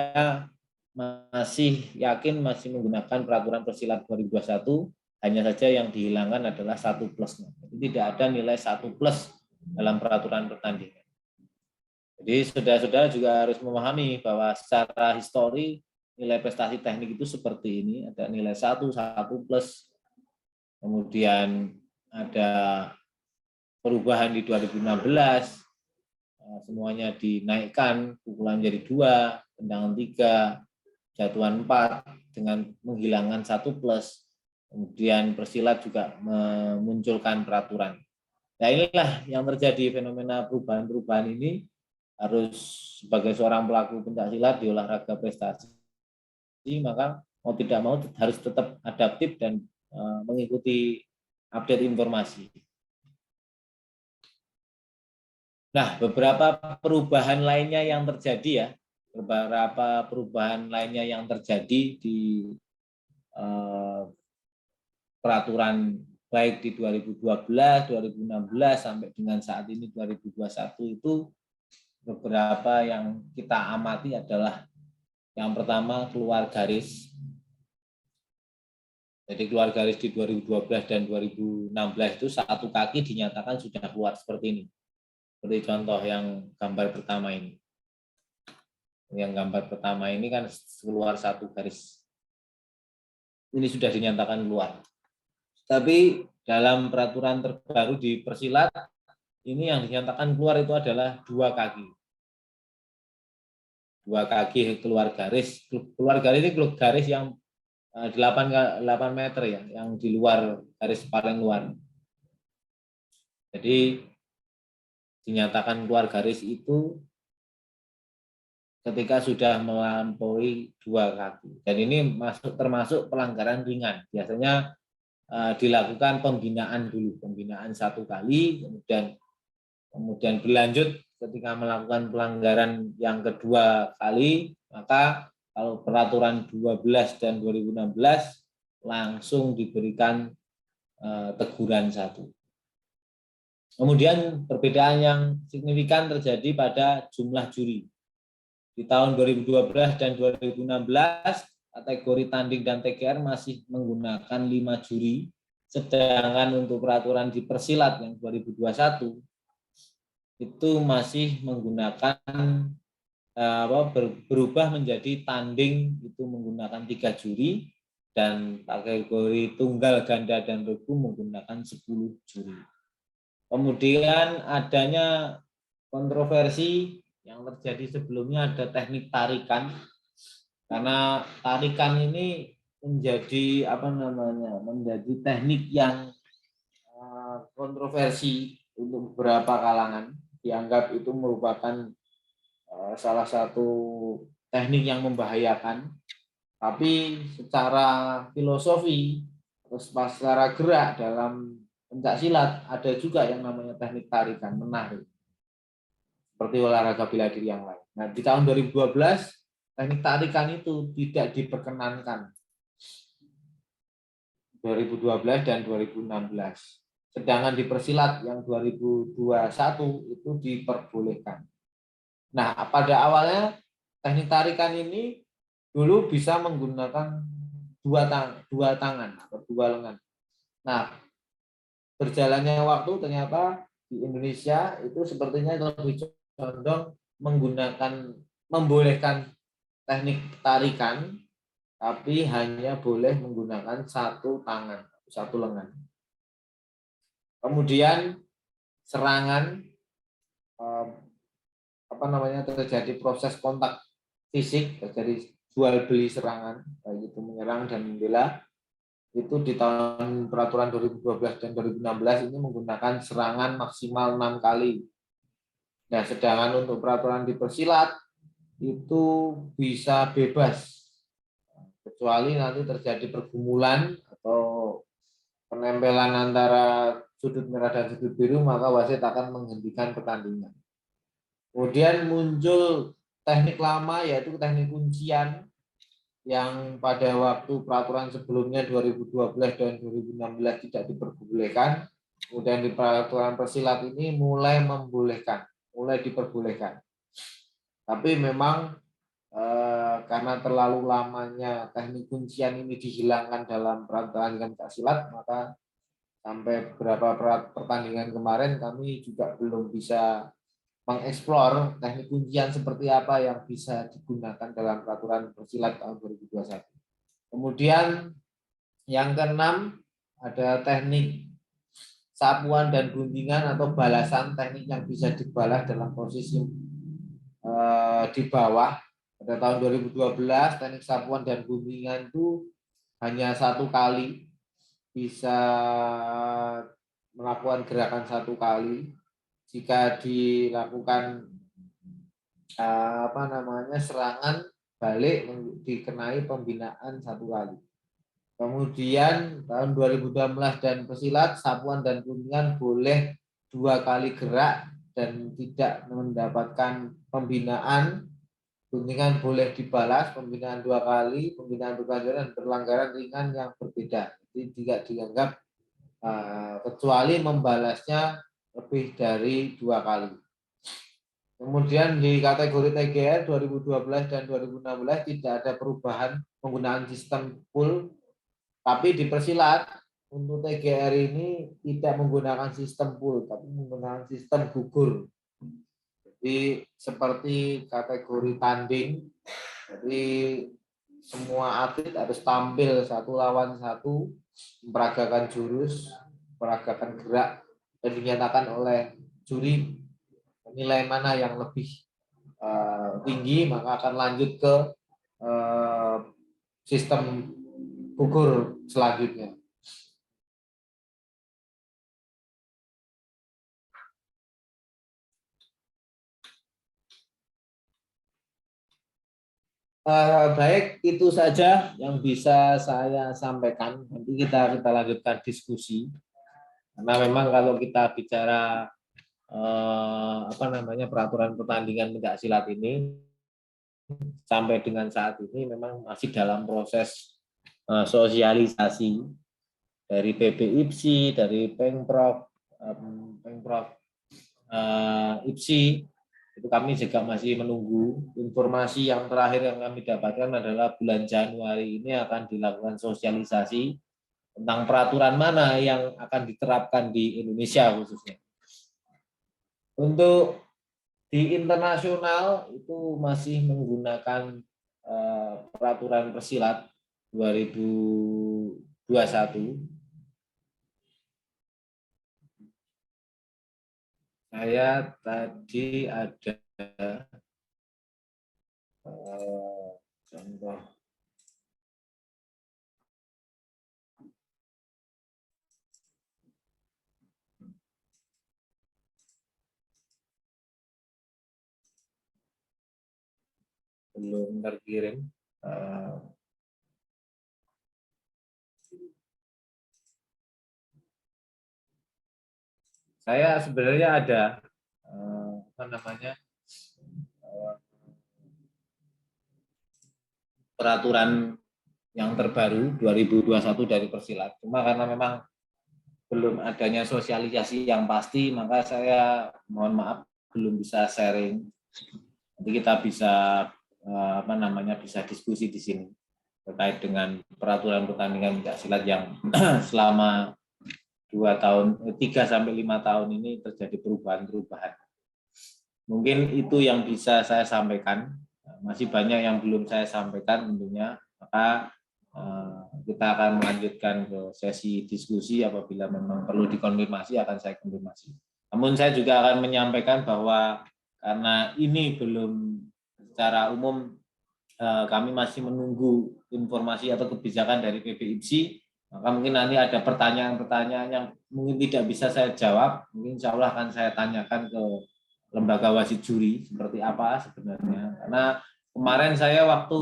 masih yakin masih menggunakan peraturan persilat 2021, hanya saja yang dihilangkan adalah 1+. Jadi tidak ada nilai 1+ dalam peraturan pertandingan. Jadi saudara-saudara juga harus memahami bahwa secara histori nilai prestasi teknik itu seperti ini, ada nilai 1+, kemudian ada perubahan di 2016, semuanya dinaikkan, pukulan jadi 2, tendangan 3, jatuhan 4 dengan menghilangkan 1+. Kemudian persilat juga memunculkan peraturan. Nah, inilah yang terjadi, fenomena perubahan-perubahan ini harus sebagai seorang pelaku pencaksilat di olahraga prestasi, maka mau tidak mau harus tetap adaptif dan mengikuti update informasi. Nah, beberapa perubahan lainnya yang terjadi ya, beberapa perubahan lainnya yang terjadi di peraturan baik di 2012, 2016 sampai dengan saat ini 2021 itu beberapa yang kita amati adalah yang pertama keluar garis. Jadi keluar garis di 2012 dan 2016 itu satu kaki dinyatakan sudah keluar seperti ini. Seperti contoh yang gambar pertama ini. Yang gambar pertama ini kan keluar satu garis. Ini sudah dinyatakan keluar. Tapi dalam peraturan terbaru di persilat ini yang dinyatakan keluar itu adalah 2 kaki. 2 kaki keluar garis. Keluar garis ini keluar garis yang 8 meter ya, yang di luar garis paling luar. Jadi dinyatakan keluar garis itu ketika sudah melampaui 2 kaki. Dan ini termasuk pelanggaran ringan. Biasanya dilakukan pembinaan dulu, pembinaan 1 kali, kemudian berlanjut ketika melakukan pelanggaran yang kedua kali, maka kalau peraturan 12 dan 2016 langsung diberikan teguran 1. Kemudian perbedaan yang signifikan terjadi pada jumlah juri. Di tahun 2012 dan 2016, kategori tanding dan TGR masih menggunakan 5 juri, sedangkan untuk peraturan di persilat yang 2021 itu masih menggunakan berubah menjadi tanding itu menggunakan 3 juri, dan kategori tunggal, ganda, dan regu menggunakan 10 juri. Kemudian adanya kontroversi yang terjadi sebelumnya, ada teknik tarikan, karena tarikan ini menjadi menjadi teknik yang kontroversi untuk beberapa kalangan, dianggap itu merupakan salah satu teknik yang membahayakan. Tapi secara filosofi terus secara gerak dalam pencak silat ada juga yang namanya teknik tarikan, menarik, seperti olahraga bela diri yang lain. Nah, di tahun 2012 teknik tarikan itu tidak diperkenankan, 2012 dan 2016. Sedangkan di persilat yang 2021 itu diperbolehkan. Nah, pada awalnya teknik tarikan ini dulu bisa menggunakan dua tangan atau 2 lengan. Nah, berjalannya waktu ternyata di Indonesia itu sepertinya lebih condong membolehkan teknik tarikan, tapi hanya boleh menggunakan 1 tangan, 1 lengan. Kemudian serangan terjadi proses kontak fisik, terjadi jual beli serangan, baik itu menyerang dan membela. Itu di tahun peraturan 2012 dan 2016 ini menggunakan serangan maksimal 6 kali. Nah, sedangkan untuk peraturan di persilat itu bisa bebas, kecuali nanti terjadi pergumulan atau penempelan antara sudut merah dan sudut biru, maka wasit akan menghentikan pertandingan. Kemudian muncul teknik lama, yaitu teknik kuncian, yang pada waktu peraturan sebelumnya 2012 dan 2016 tidak diperbolehkan. Kemudian di peraturan persilat ini mulai diperbolehkan. Tapi memang karena terlalu lamanya teknik kuncian ini dihilangkan dalam pertandingan pencak silat, maka sampai beberapa pertandingan kemarin kami juga belum bisa mengeksplor teknik kuncian seperti apa yang bisa digunakan dalam peraturan persilat tahun 2021. Kemudian yang keenam, ada teknik sapuan dan guntingan atau balasan, teknik yang bisa dibalas dalam posisi di bawah. Pada tahun 2012 teknik sapuan dan guntingan itu hanya 1 kali, bisa melakukan gerakan 1 kali. Jika dilakukan serangan balik dikenai pembinaan 1 kali. Kemudian tahun 2012 dan pesilat, sapuan dan guntingan boleh 2 kali gerak dan tidak mendapatkan pembinaan. Guntingan boleh dibalas, pembinaan 2 kali, pembinaan berkelanjutan dan pelanggaran ringan yang berbeda. Jadi tidak dianggap kecuali membalasnya lebih dari 2 kali. Kemudian di kategori TGR 2012 dan 2016 tidak ada perubahan penggunaan sistem pool, tapi di persilat untuk TGR ini tidak menggunakan sistem pool, tapi menggunakan sistem gugur. Jadi seperti kategori tanding, jadi semua atlet harus tampil 1 lawan 1, memperagakan jurus, memperagakan gerak, dan dinyatakan oleh juri menilai mana yang lebih tinggi, maka akan lanjut ke sistem gugur selanjutnya. Baik, itu saja yang bisa saya sampaikan. Nanti kita lanjutkan diskusi. Karena memang kalau kita bicara peraturan pertandingan pencak silat ini sampai dengan saat ini memang masih dalam proses sosialisasi dari PBIPSI, dari Pemprov IPSI. Itu kami juga masih menunggu informasi yang terakhir yang kami dapatkan adalah bulan Januari ini akan dilakukan sosialisasi tentang peraturan mana yang akan diterapkan di Indonesia khususnya. Untuk di internasional itu masih menggunakan peraturan persilat 2021. Saya tadi ada contoh belum terkirim. Saya sebenarnya ada peraturan yang terbaru 2021 dari Persilat. Cuma karena memang belum adanya sosialisasi yang pasti, maka saya mohon maaf belum bisa sharing. Nanti kita bisa bisa diskusi di sini terkait dengan peraturan pertandingan pencak silat yang selama 3 sampai 5 tahun ini terjadi perubahan-perubahan. Mungkin itu yang bisa saya sampaikan. Masih banyak yang belum saya sampaikan tentunya. Maka kita akan melanjutkan ke sesi diskusi apabila memang perlu dikonfirmasi akan saya konfirmasi. Namun saya juga akan menyampaikan bahwa karena ini belum secara umum kami masih menunggu informasi atau kebijakan dari PBIPSI, maka mungkin nanti ada pertanyaan-pertanyaan yang mungkin tidak bisa saya jawab, mungkin insya Allah akan saya tanyakan ke lembaga wasit juri seperti apa sebenarnya. Karena kemarin saya waktu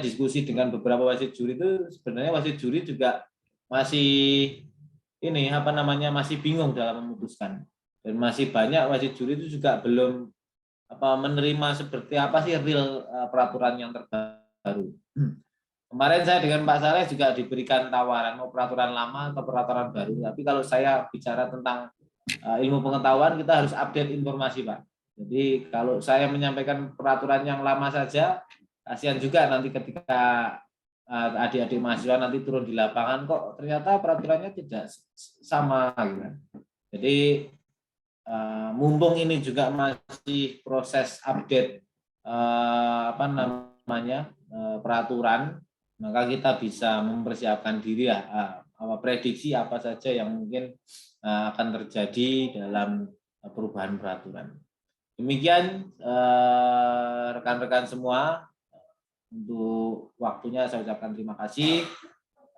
diskusi dengan beberapa wasit juri itu sebenarnya wasit juri juga masih masih bingung dalam memutuskan, dan masih banyak wasit juri itu juga belum menerima seperti apa sih real peraturan yang terbaru. Kemarin saya dengan Pak Saleh juga diberikan tawaran mau peraturan lama atau peraturan baru, tapi kalau saya bicara tentang ilmu pengetahuan kita harus update informasi, Pak. Jadi kalau saya menyampaikan peraturan yang lama saja, kasihan juga nanti ketika adik-adik mahasiswa nanti turun di lapangan kok ternyata peraturannya tidak sama gitu. Jadi mumpung ini juga masih proses update peraturan, maka kita bisa mempersiapkan diri prediksi apa saja yang mungkin akan terjadi dalam perubahan peraturan. Demikian rekan-rekan semua, untuk waktunya saya ucapkan terima kasih.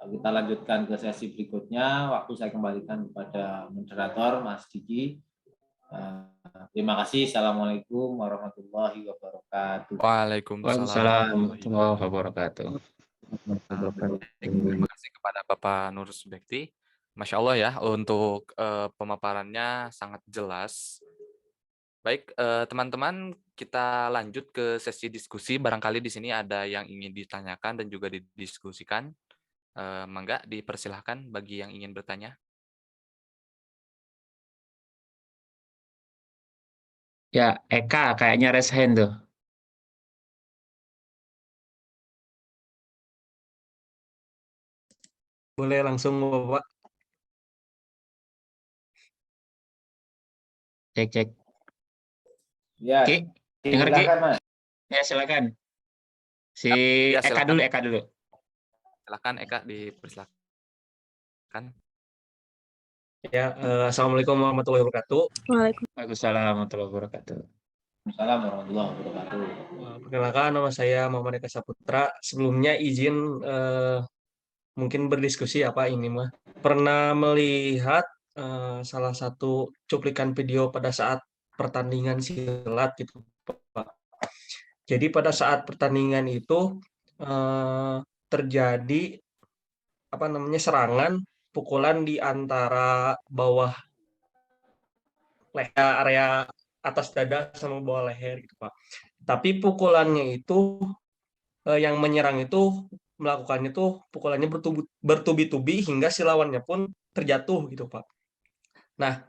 Kita lanjutkan ke sesi berikutnya. Waktu saya kembalikan kepada moderator Mas Diki. Terima kasih. Assalamualaikum warahmatullahi wabarakatuh. Waalaikumsalam warahmatullahi wabarakatuh. Terima kasih kepada Bapak Nur Subekti. Masya Allah ya, untuk pemaparannya sangat jelas. Baik, teman-teman, kita lanjut ke sesi diskusi. Barangkali di sini ada yang ingin ditanyakan dan juga didiskusikan. Mangga, dipersilahkan bagi yang ingin bertanya. Ya, Eka kayaknya raise hand tuh. Boleh langsung, Bapak. Cek. Ya, Ki, dengar Ki? silakan Mas. Ya, silakan. Si Ya, Eka silakan. dulu. Silakan Eka, dipersilakan. Ya, Assalamualaikum warahmatullahi wabarakatuh. Waalaikumsalam warahmatullahi wabarakatuh. Assalamualaikum warahmatullahi wabarakatuh. Perkenalkan, nama saya Muhammad Eka Saputra. Sebelumnya izin mungkin berdiskusi apa ini mah. Pernah melihat salah satu cuplikan video pada saat pertandingan silat gitu, Pak. Jadi pada saat pertandingan itu terjadi apa namanya serangan, pukulan di antara bawah leher, area atas dada sama bawah leher gitu, Pak. Tapi pukulannya itu yang menyerang itu melakukannya tuh pukulannya bertubi-tubi hingga si lawannya pun terjatuh gitu, Pak. Nah,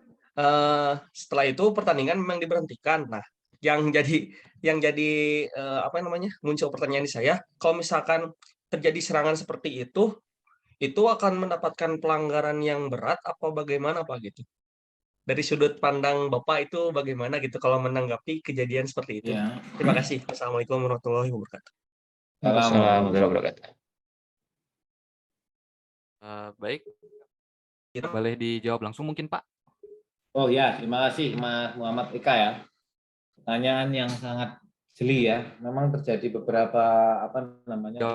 setelah itu pertandingan memang diberhentikan. Nah, yang jadi apa namanya muncul pertanyaan di saya, kalau misalkan terjadi serangan seperti itu akan mendapatkan pelanggaran yang berat apa bagaimana, Pak gitu? Dari sudut pandang Bapak itu bagaimana gitu kalau menanggapi kejadian seperti itu? Ya. Terima kasih. Assalamualaikum warahmatullahi wabarakatuh. Waalaikumsalam warahmatullahi wabarakatuh. Baik, boleh dijawab langsung mungkin Pak? Oh ya, terima kasih Mas Muhammad Eka ya. Pertanyaan yang sangat jeli ya. Memang terjadi beberapa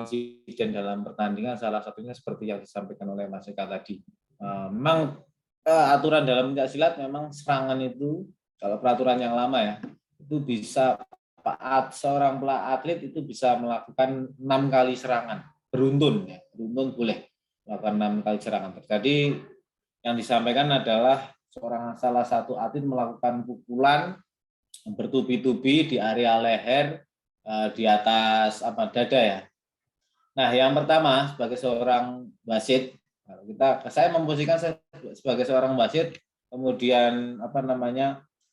insiden dalam pertandingan. Salah satunya seperti yang disampaikan oleh Mas Eka tadi. Memang aturan dalam pencak silat memang serangan itu kalau peraturan yang lama ya itu bisa seorang atlet itu bisa melakukan 6 kali serangan beruntun ya, beruntun boleh melakukan 6 kali serangan. Jadi yang disampaikan adalah salah satu atlet melakukan pukulan bertubi-tubi di area leher di atas dada ya. Nah, yang pertama sebagai seorang wasit, saya memposisikan sebagai seorang wasit, kemudian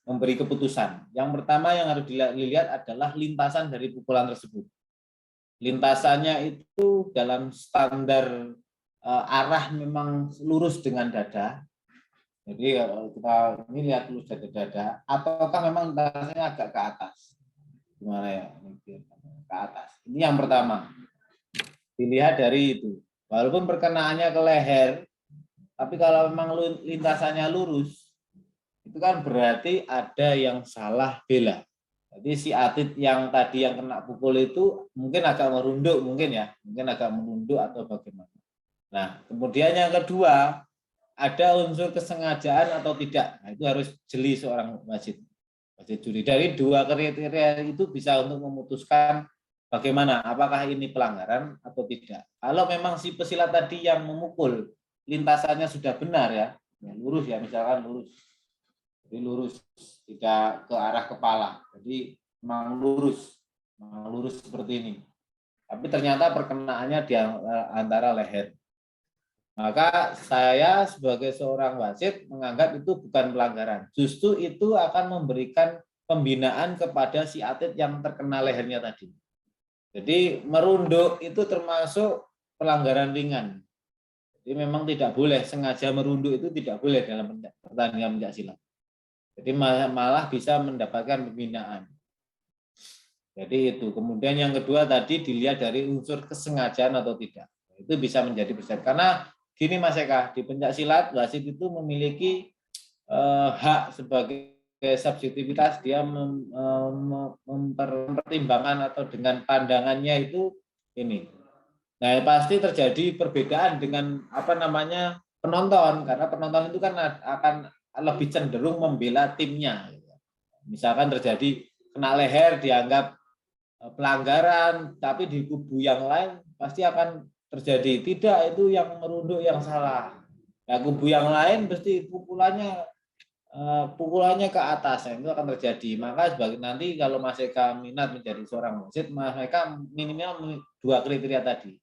memberi keputusan. Yang pertama yang harus dilihat adalah lintasan dari pukulan tersebut. Lintasannya itu dalam standar arah memang lurus dengan dada. Jadi kita ini lihat lurus dari dada, ataukah memang lintasannya agak ke atas? Gimana ya? Ke atas. Ini yang pertama. Dilihat dari itu. Walaupun perkenaannya ke leher, tapi kalau memang lintasannya lurus, itu kan berarti ada yang salah bela. Jadi si atlet yang tadi yang kena pukul itu mungkin agak merunduk atau bagaimana. Nah, kemudian yang kedua, ada unsur kesengajaan atau tidak. Nah, itu harus jeli seorang wasit juri. Dari dua kriteria itu bisa untuk memutuskan bagaimana, apakah ini pelanggaran atau tidak. Kalau memang si pesilat tadi yang memukul lintasannya sudah benar ya lurus ya, misalkan lurus. Jadi lurus, tidak ke arah kepala. Jadi memang lurus seperti ini. Tapi ternyata perkenaannya di antara leher. Maka saya sebagai seorang wasit menganggap itu bukan pelanggaran. Justru itu akan memberikan pembinaan kepada si atlet yang terkena lehernya tadi. Jadi merunduk itu termasuk pelanggaran ringan. Jadi memang tidak boleh, sengaja merunduk itu tidak boleh dalam pertandingan pencak silat. Jadi malah bisa mendapatkan pembinaan. Jadi itu. Kemudian yang kedua tadi dilihat dari unsur kesengajaan atau tidak. Itu bisa menjadi besar. Karena gini Mas Eka, di pencak silat wasit itu memiliki hak sebagai subjektivitas, dia mempertimbangkan atau dengan pandangannya itu ini. Nah, pasti terjadi perbedaan dengan penonton, karena penonton itu kan akan lebih cenderung membela timnya. Misalkan terjadi kena leher dianggap pelanggaran, tapi di kubu yang lain pasti akan terjadi tidak, itu yang merunduk yang salah. Nah, kubu yang lain pasti pukulannya ke atas, itu akan terjadi. Maka sebagai nanti kalau Mas Eka minat menjadi seorang wasit, Mas Eka minimal 2 kriteria tadi.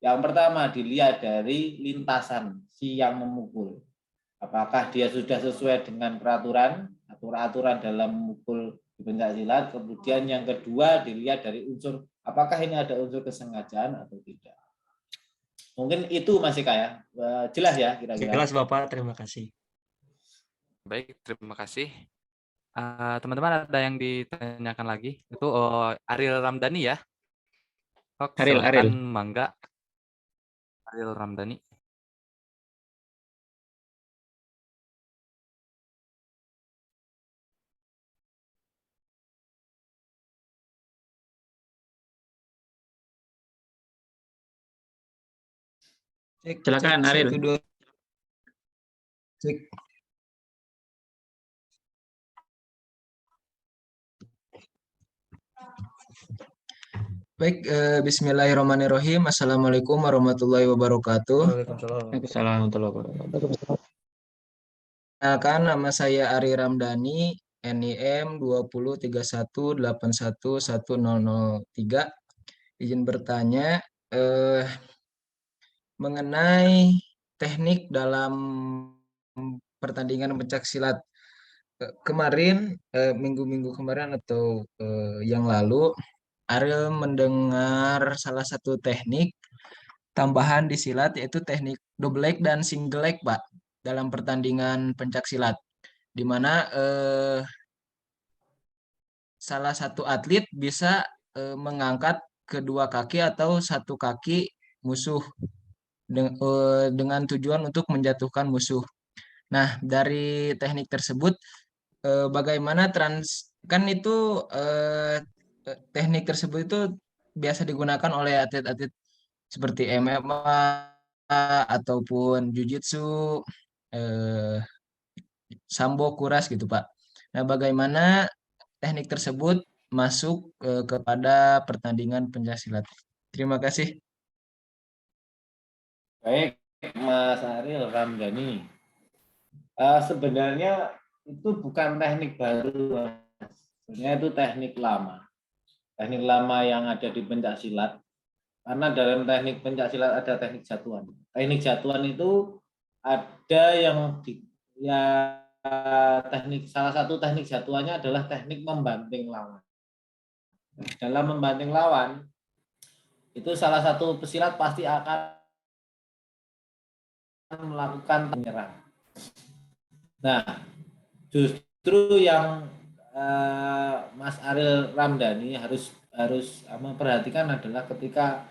Yang pertama dilihat dari lintasan si yang memukul. Apakah dia sudah sesuai dengan aturan dalam memukul di pencak silat. Kemudian yang kedua dilihat dari unsur, apakah ini ada unsur kesengajaan atau tidak. Mungkin itu Mas Eka ya. Jelas ya kira-kira. Jelas Bapak, terima kasih. Baik, terima kasih. Teman-teman ada yang ditanyakan lagi? Itu Ariel Ramdhani ya? Silakan Mangga. Ariel Ramdhani. Cek, Silakan cek, Ariel. 1, 2. Cek. Baik, bismillahirrahmanirrahim. Assalamualaikum warahmatullahi wabarakatuh. Waalaikumsalam. Waalaikumsalam warahmatullahi wabarakatuh. Perkenalkan, nama saya Ari Ramdhani, NIM 2031811003. Izin bertanya mengenai teknik dalam pertandingan pencak silat. Kemarin, minggu-minggu kemarin atau yang lalu, Ariel mendengar salah satu teknik tambahan di silat, yaitu teknik double leg dan single leg, Pak, dalam pertandingan pencak silat, di mana salah satu atlet bisa mengangkat kedua kaki atau satu kaki musuh dengan tujuan untuk menjatuhkan musuh. Nah, dari teknik tersebut, bagaimana kan itu teknik tersebut itu biasa digunakan oleh atlet-atlet seperti MMA ataupun Jiu-Jitsu, Sambo, Kuras gitu, Pak. Nah, bagaimana teknik tersebut masuk kepada pertandingan pencaksilat? Terima kasih. Baik, Mas Ariel Ramdhani. Sebenarnya itu bukan teknik baru, Mas. Sebenarnya itu teknik lama. Teknik lama yang ada di pencaksilat. Karena dalam teknik pencaksilat ada teknik jatuhan. Teknik jatuhan itu ada yang salah satu teknik jatuhannya adalah teknik membanting lawan. Dalam membanting lawan, itu salah satu pesilat pasti akan melakukan penyerang. Nah, justru yang Mas Ariel Ramdhani harus memperhatikan adalah ketika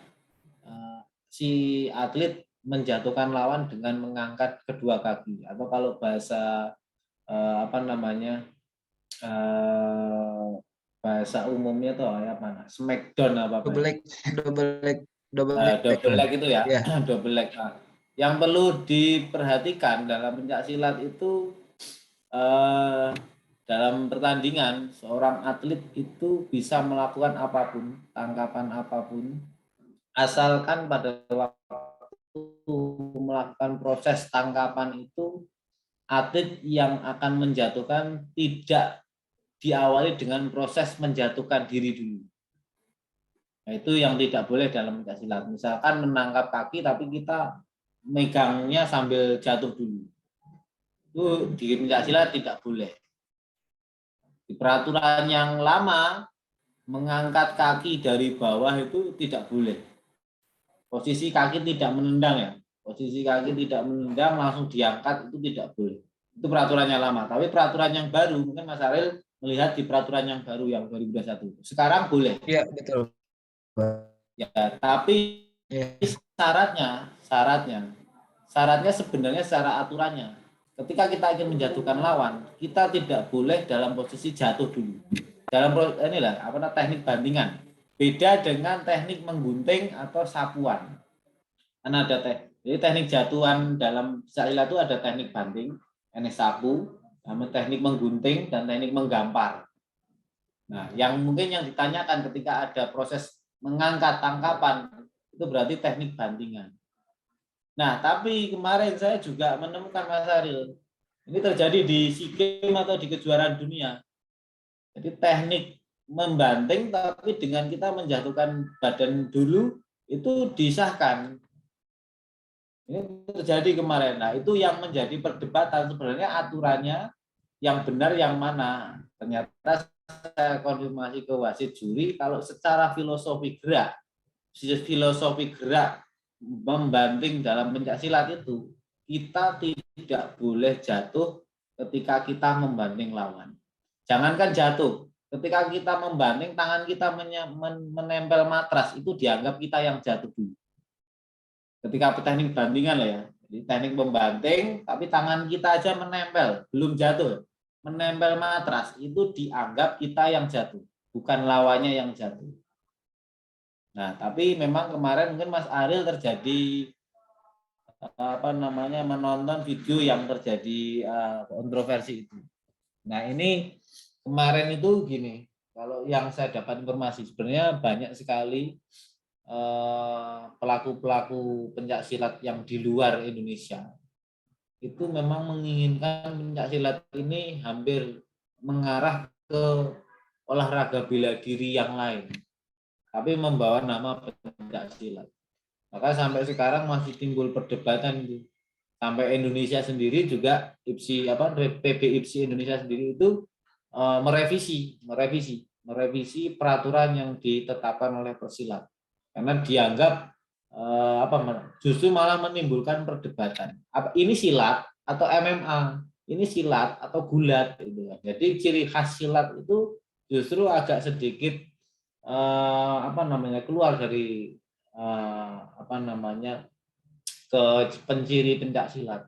si atlet menjatuhkan lawan dengan mengangkat kedua kaki, atau kalau bahasa bahasa umumnya tuh apa, smackdown Double leg itu ya, Ya. double leg. Yang perlu diperhatikan dalam pencaksilat itu dalam pertandingan seorang atlet itu bisa melakukan apapun, tangkapan apapun, asalkan pada waktu melakukan proses tangkapan itu atlet yang akan menjatuhkan tidak diawali dengan proses menjatuhkan diri dulu. Nah, itu yang tidak boleh dalam pencaksilat. Misalkan menangkap kaki tapi kita megangnya sambil jatuh dulu. Itu di pencaksilat tidak boleh. Di peraturan yang lama, mengangkat kaki dari bawah itu tidak boleh. Posisi kaki tidak menendang ya. Posisi kaki tidak menendang langsung diangkat itu tidak boleh. Itu peraturannya lama. Tapi peraturan yang baru, mungkin Mas Ariel melihat di peraturan yang baru yang 2021. Sekarang boleh. Iya, betul. Ya, tapi syaratnya sebenarnya secara aturannya. Ketika kita ingin menjatuhkan lawan, kita tidak boleh dalam posisi jatuh dulu. Dalam teknik bantingan. Beda dengan teknik menggunting atau sapuan. Karena ada jadi teknik jatuhan dalam pencaksilat itu ada teknik banting, teknik sapu, teknik menggunting, dan teknik menggampar. Nah, yang ditanyakan ketika ada proses mengangkat tangkapan, itu berarti teknik bantingan. Nah, tapi kemarin saya juga menemukan Mas Ariel, ini terjadi di SEA Games atau di kejuaraan dunia. Jadi teknik membanting tapi dengan kita menjatuhkan badan dulu itu disahkan. Ini terjadi kemarin. Nah, itu yang menjadi perdebatan sebenarnya aturannya yang benar yang mana. Ternyata saya konfirmasi ke wasit juri kalau secara filosofi gerak membanting dalam pencaksilat itu kita tidak boleh jatuh ketika kita membanting lawan. Jangankan jatuh, ketika kita membanting tangan kita menempel matras itu dianggap kita yang jatuh dulu. Ketika teknik bantingan lah ya, jadi teknik membanting tapi tangan kita aja menempel, belum jatuh, menempel matras itu dianggap kita yang jatuh, bukan lawannya yang jatuh. Nah, tapi memang kemarin mungkin Mas Ariel terjadi menonton video yang terjadi kontroversi itu. Nah, ini kemarin itu gini, kalau yang saya dapat informasi sebenarnya banyak sekali pelaku-pelaku pencak silat yang di luar Indonesia itu memang menginginkan pencak silat ini hampir mengarah ke olahraga bela diri yang lain, tapi membawa nama pencak silat. Maka sampai sekarang masih timbul perdebatan itu. Sampai Indonesia sendiri juga PB IPSI Indonesia sendiri itu merevisi peraturan yang ditetapkan oleh Persilat, karena dianggap justru malah menimbulkan perdebatan. Ini silat atau MMA? Ini silat atau gulat gitu. Jadi ciri khas silat itu justru agak sedikit keluar dari ke penciri pencak silat.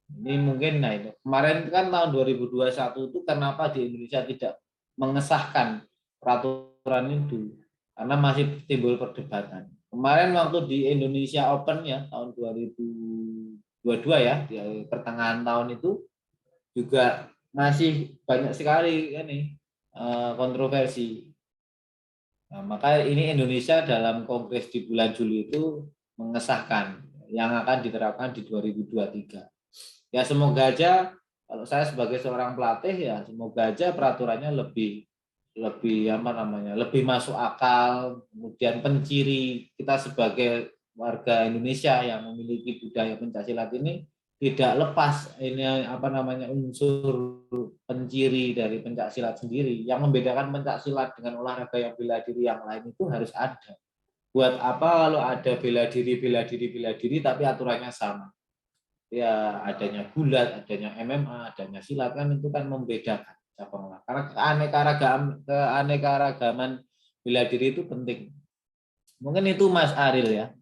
Ini mungkin itu. Kemarin kan tahun 2021 itu kenapa di Indonesia tidak mengesahkan peraturan itu? Karena masih timbul perdebatan. Kemarin waktu di Indonesia Open ya tahun 2022 ya, di pertengahan tahun itu juga masih banyak sekali ini kontroversi. Nah, maka ini Indonesia dalam kongres di bulan Juli itu mengesahkan yang akan diterapkan di 2023. Ya semoga aja, kalau saya sebagai seorang pelatih ya semoga aja peraturannya lebih masuk akal, kemudian penciri kita sebagai warga Indonesia yang memiliki budaya pencaksilat ini tidak lepas ini unsur penciri dari pencaksilat sendiri. Yang membedakan pencaksilat dengan olahraga yang bela diri yang lain itu harus ada. Buat apa kalau ada bela diri tapi aturannya sama? Ya adanya gulat, adanya MMA, adanya silat kan itu kan membedakan cabang olahraga. Karena keanekaragaman bela diri itu penting. Mungkin itu Mas Aril ya.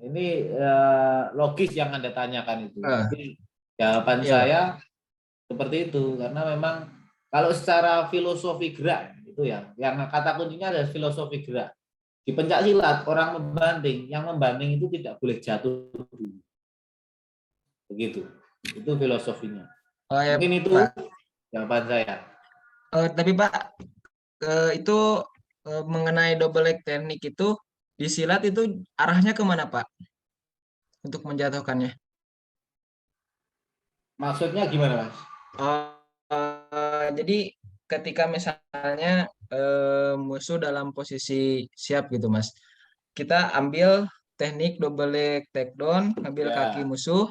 Ini logis yang Anda tanyakan itu. Tapi jawaban saya seperti itu karena memang kalau secara filosofi gerak itu ya, yang kata kuncinya adalah filosofi gerak. Di pencak silat orang membanting, yang membanting itu tidak boleh jatuh dulu. Begitu. Itu filosofinya. Oh ya, Mungkin itu Pak. jawaban saya. Tapi Pak, itu mengenai double leg teknik itu di silat itu arahnya kemana Pak untuk menjatuhkannya? Maksudnya gimana Mas? Jadi ketika misalnya musuh dalam posisi siap gitu Mas, kita ambil teknik double leg takedown, ambil Ya. kaki musuh,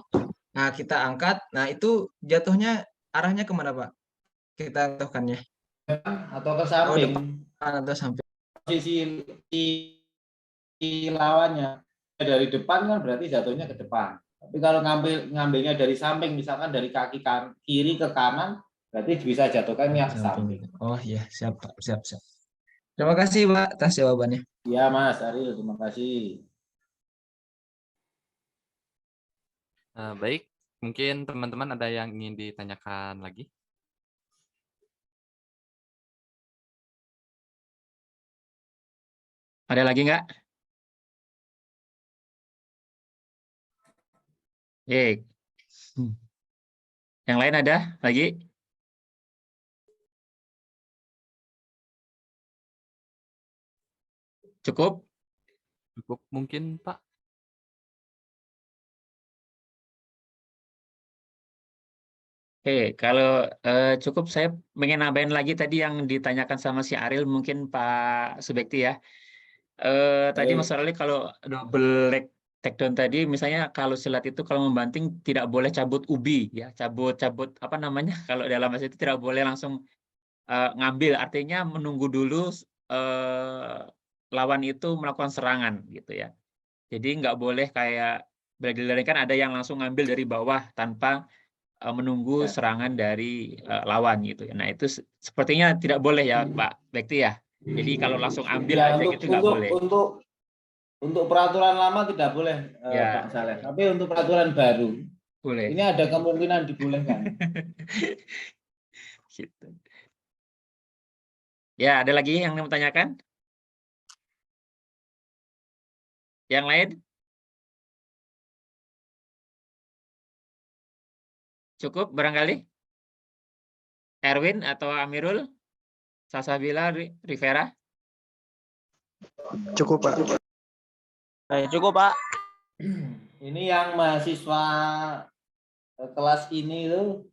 nah kita angkat, nah itu jatuhnya arahnya kemana Pak? Kita jatuhkannya? Atau ke samping. Depan atau samping? Posisi lawannya dari depan kan berarti jatuhnya ke depan. Tapi kalau ngambilnya dari samping, misalkan dari kaki kiri ke kanan, berarti bisa jatuhkannya ke samping. Oh iya, siap Pak, siap. Terima kasih Pak atas jawabannya. Ya Mas Ariel, terima kasih. Baik, mungkin teman-teman ada yang ingin ditanyakan lagi? Ada lagi nggak? Yang lain ada lagi? Cukup? Cukup mungkin Pak? Kalau cukup saya pengen nambahin lagi tadi yang ditanyakan sama si Ariel, mungkin Pak Subekti ya. Tadi Mas Arli kalau double leg takedown tadi, misalnya kalau silat itu kalau membanting tidak boleh cabut ubi ya, cabut apa namanya? Kalau dalam bahasa itu tidak boleh langsung ngambil, artinya menunggu dulu lawan itu melakukan serangan gitu ya. Jadi nggak boleh kayak bela diri kan ada yang langsung ngambil dari bawah tanpa menunggu serangan dari lawan gitu ya. Nah itu sepertinya tidak boleh ya Pak Bekti ya. Jadi kalau langsung ambil ya, aja gitu nggak boleh. Untuk peraturan lama tidak boleh Ya. Pak Saleh. Tapi untuk peraturan baru Boleh. ini ada kemungkinan dibolehkan. Gitu. Ya, ada lagi yang mau tanyakan? Yang lain? Cukup barangkali? Erwin atau Amirul? Salsabila, Rivera? Cukup, Pak. Cukup, Pak. Ini yang mahasiswa kelas ini itu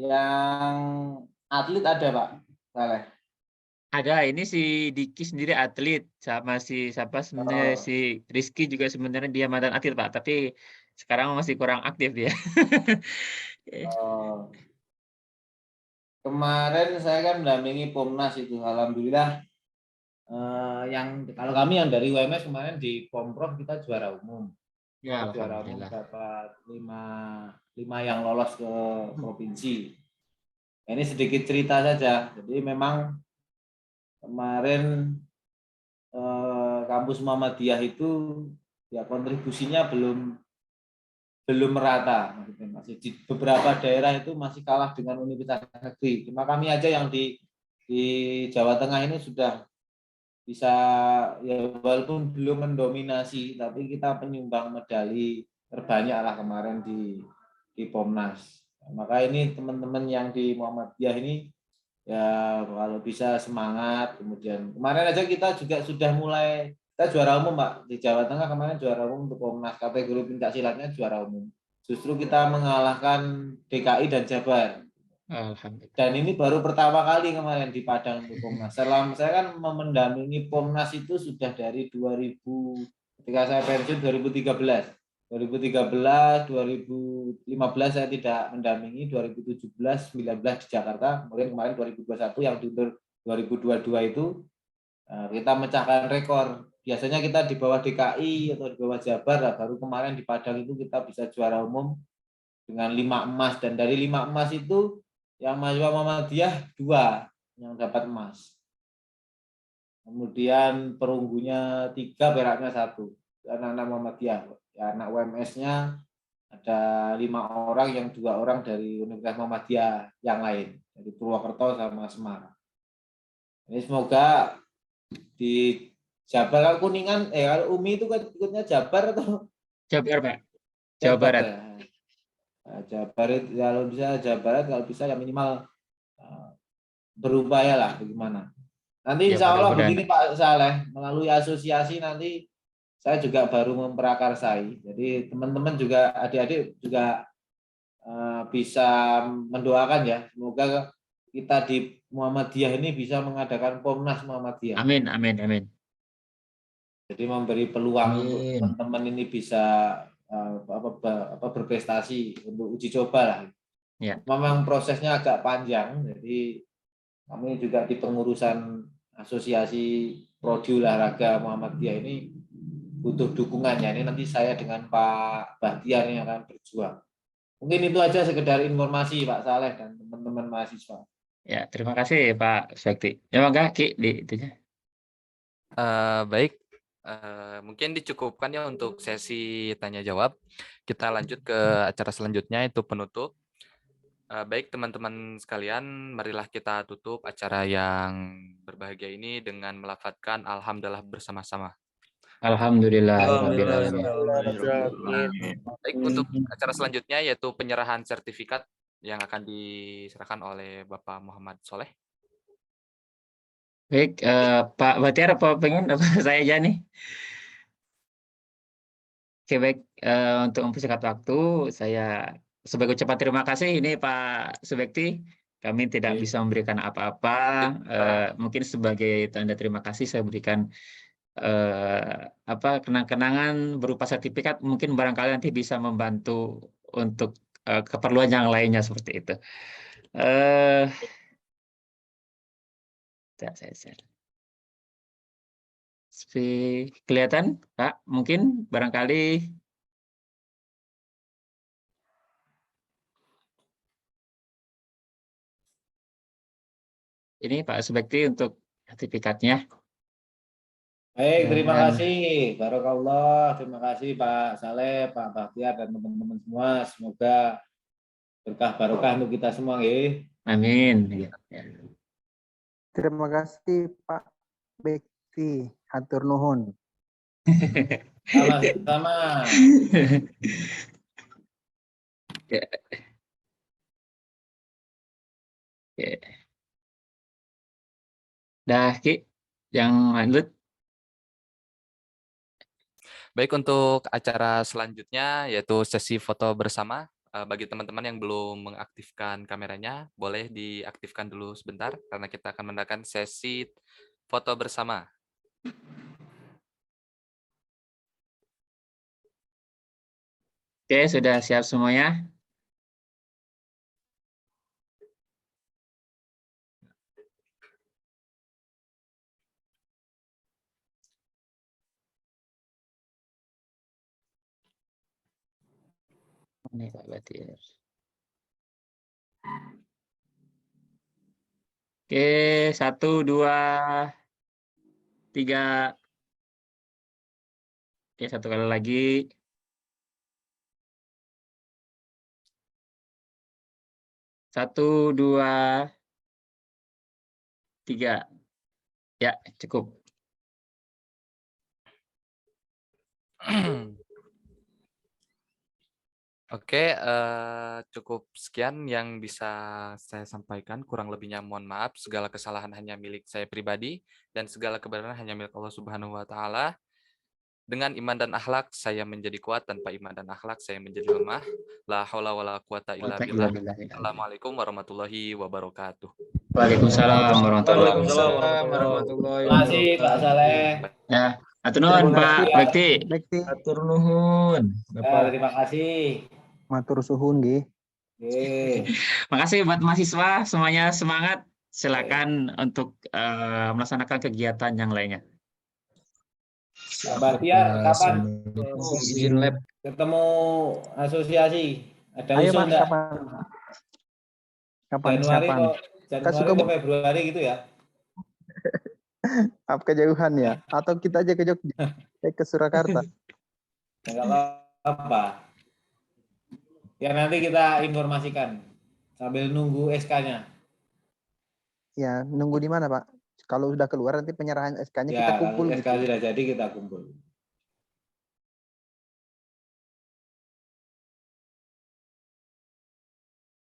yang atlet ada Pak Saleh? Ada, ini si Diki sendiri atlet, sama si siapa sebenarnya si Rizky juga sebenarnya dia mantan atlet Pak, tapi sekarang masih kurang aktif dia. Oh. Kemarin saya kan mendampingi Pomnas itu, alhamdulillah. Yang kalau kami yang dari UMS kemarin di Pomprov kita juara umum. Ya, Juara umum alhamdulillah. dapat 5 yang lolos ke provinsi. Ini sedikit cerita saja. Jadi memang kemarin kampus Muhammadiyah itu ya kontribusinya belum merata. Masih di beberapa daerah itu masih kalah dengan universitas negeri. Cuma kami aja yang di Jawa Tengah ini sudah bisa, ya walaupun belum mendominasi, tapi kita penyumbang medali terbanyak lah kemarin di Pomnas. Maka ini teman-teman yang di Muhammadiyah ini ya kalau bisa semangat. Kemudian kemarin aja kita juga sudah mulai, kita juara umum Pak di Jawa Tengah kemarin, juara umum untuk Pomnas kategori pencak silatnya juara umum. Justru kita mengalahkan DKI dan Jabar. Alhamdulillah. Dan ini baru pertama kali kemarin di Padang untuk Pomnas. Selama saya kan mendampingi Pomnas itu sudah dari 2000, ketika saya pensiun 2013. 2013, 2015 saya tidak mendampingi, 2017, 19 di Jakarta, kemudian kemarin 2021 yang diundur 2022 itu kita mecahkan rekor. Biasanya kita di bawah DKI atau di bawah Jabar, baru kemarin di Padang itu kita bisa juara umum dengan 5 emas, dan dari 5 emas itu yang mahasiswa Muhammadiyah 2 yang dapat emas. Kemudian perunggunya 3, peraknya 1. Anak-anak Muhammadiyah. Anak UMS-nya ada 5 orang, yang 2 orang dari Universitas Muhammadiyah yang lain, dari Purwokerto sama Semarang. Ini semoga di Jabar, kalau Kuningan, kalau UMI itu kan ikutnya Jabar atau Jabar Pak, Jawa Barat. Ya. Jawa Barat, kalau bisa Jawa Barat, kalau bisa ya minimal berupaya lah bagaimana. Nanti Ya, insya Allah mudah-mudahan. begini Pak Saleh, melalui asosiasi nanti saya juga baru memprakarsai. Jadi teman-teman juga, adik-adik juga bisa mendoakan ya, semoga kita di Muhammadiyah ini bisa mengadakan Pomnas Muhammadiyah. Amin, amin, amin. Jadi memberi peluang untuk Amin. teman-teman ini bisa berprestasi untuk uji coba lah. Ya. Memang prosesnya agak panjang, jadi kami juga di pengurusan asosiasi prodi olahraga Muhammadiyah ini butuh dukungannya. Ini nanti saya dengan Pak Bahtiar yang akan berjuang. Mungkin itu aja sekedar informasi Pak Saleh dan teman-teman mahasiswa. Ya, terima kasih Pak Sekti. Ya, Bang Ki di itunya. Baik, mungkin dicukupkan ya untuk sesi tanya jawab. Kita lanjut ke acara selanjutnya, itu penutup. Baik teman-teman sekalian, marilah kita tutup acara yang berbahagia ini dengan melafadzkan alhamdulillah bersama-sama. Alhamdulillah. Baik, untuk acara selanjutnya yaitu penyerahan sertifikat yang akan diserahkan oleh Bapak Muhammad Soleh. Baik, Pak Bahtiar apa pengen apa saya aja nih? Oke, baik, untuk mempersingkat waktu, saya sebagai ucapan terima kasih ini Pak Subekti, kami tidak bisa memberikan apa-apa, mungkin sebagai tanda terima kasih saya berikan kenang-kenangan berupa sertifikat, mungkin barangkali nanti bisa membantu untuk keperluan yang lainnya seperti itu. Saya share. Kelihatan, Pak? Mungkin barangkali ini Pak Subekti untuk sertifikatnya. Baik, terima kasih. Barakallah. Terima kasih Pak Saleh, Pak Bahtiar, dan teman-teman semua. Semoga berkah barokah untuk kita semua. Amin. Terima kasih Pak Bekti, hatur nuhun. Sama-sama. Oke. Dah, Ki. Yang lanjut. Baik, untuk acara selanjutnya yaitu sesi foto bersama. Bagi teman-teman yang belum mengaktifkan kameranya, boleh diaktifkan dulu sebentar karena kita akan mengadakan sesi foto bersama. Oke, sudah siap semuanya? Ini Pak Batir. Oke, 1, 2, 3. Oke, satu kali lagi. 1, 2, 3. Ya, cukup. Oke, cukup sekian yang bisa saya sampaikan. Kurang lebihnya mohon maaf. Segala kesalahan hanya milik saya pribadi dan segala kebenaran hanya milik Allah Subhanahu wa taala. Dengan iman dan akhlak saya menjadi kuat, tanpa iman dan akhlak saya menjadi lemah. La haula wala quwata illa billah. Assalamualaikum warahmatullahi wabarakatuh. Waalaikumsalam warahmatullahi Waalaikumsalam wabarakatuh. warahmatullahi Terima kasih Pak wabarakatuh. Saleh. Ya, atur nuhun Pak Ya. Bekti. Bekti, Atur nuhun, Ya, Bapak. terima kasih. matur suhun nggih. Oke. Makasih buat mahasiswa, semuanya semangat. Silakan untuk melaksanakan kegiatan yang lainnya. Pak Bahtiar, kapan Assalamualaikum. Izin lab. ketemu asosiasi? Ada Ayo usul Pak, enggak? kapan? Kapan Januari kapan? atau suka Februari gitu ya? Apa kejauhan ya? Atau kita aja ke Jogja, ke Surakarta. Enggak apa-apa. Ya nanti kita informasikan sambil nunggu SK-nya. Ya, nunggu di mana Pak? Kalau sudah keluar nanti penyerahan SK-nya kita Ya, kalau kumpul SK gitu. sudah jadi kita kumpul.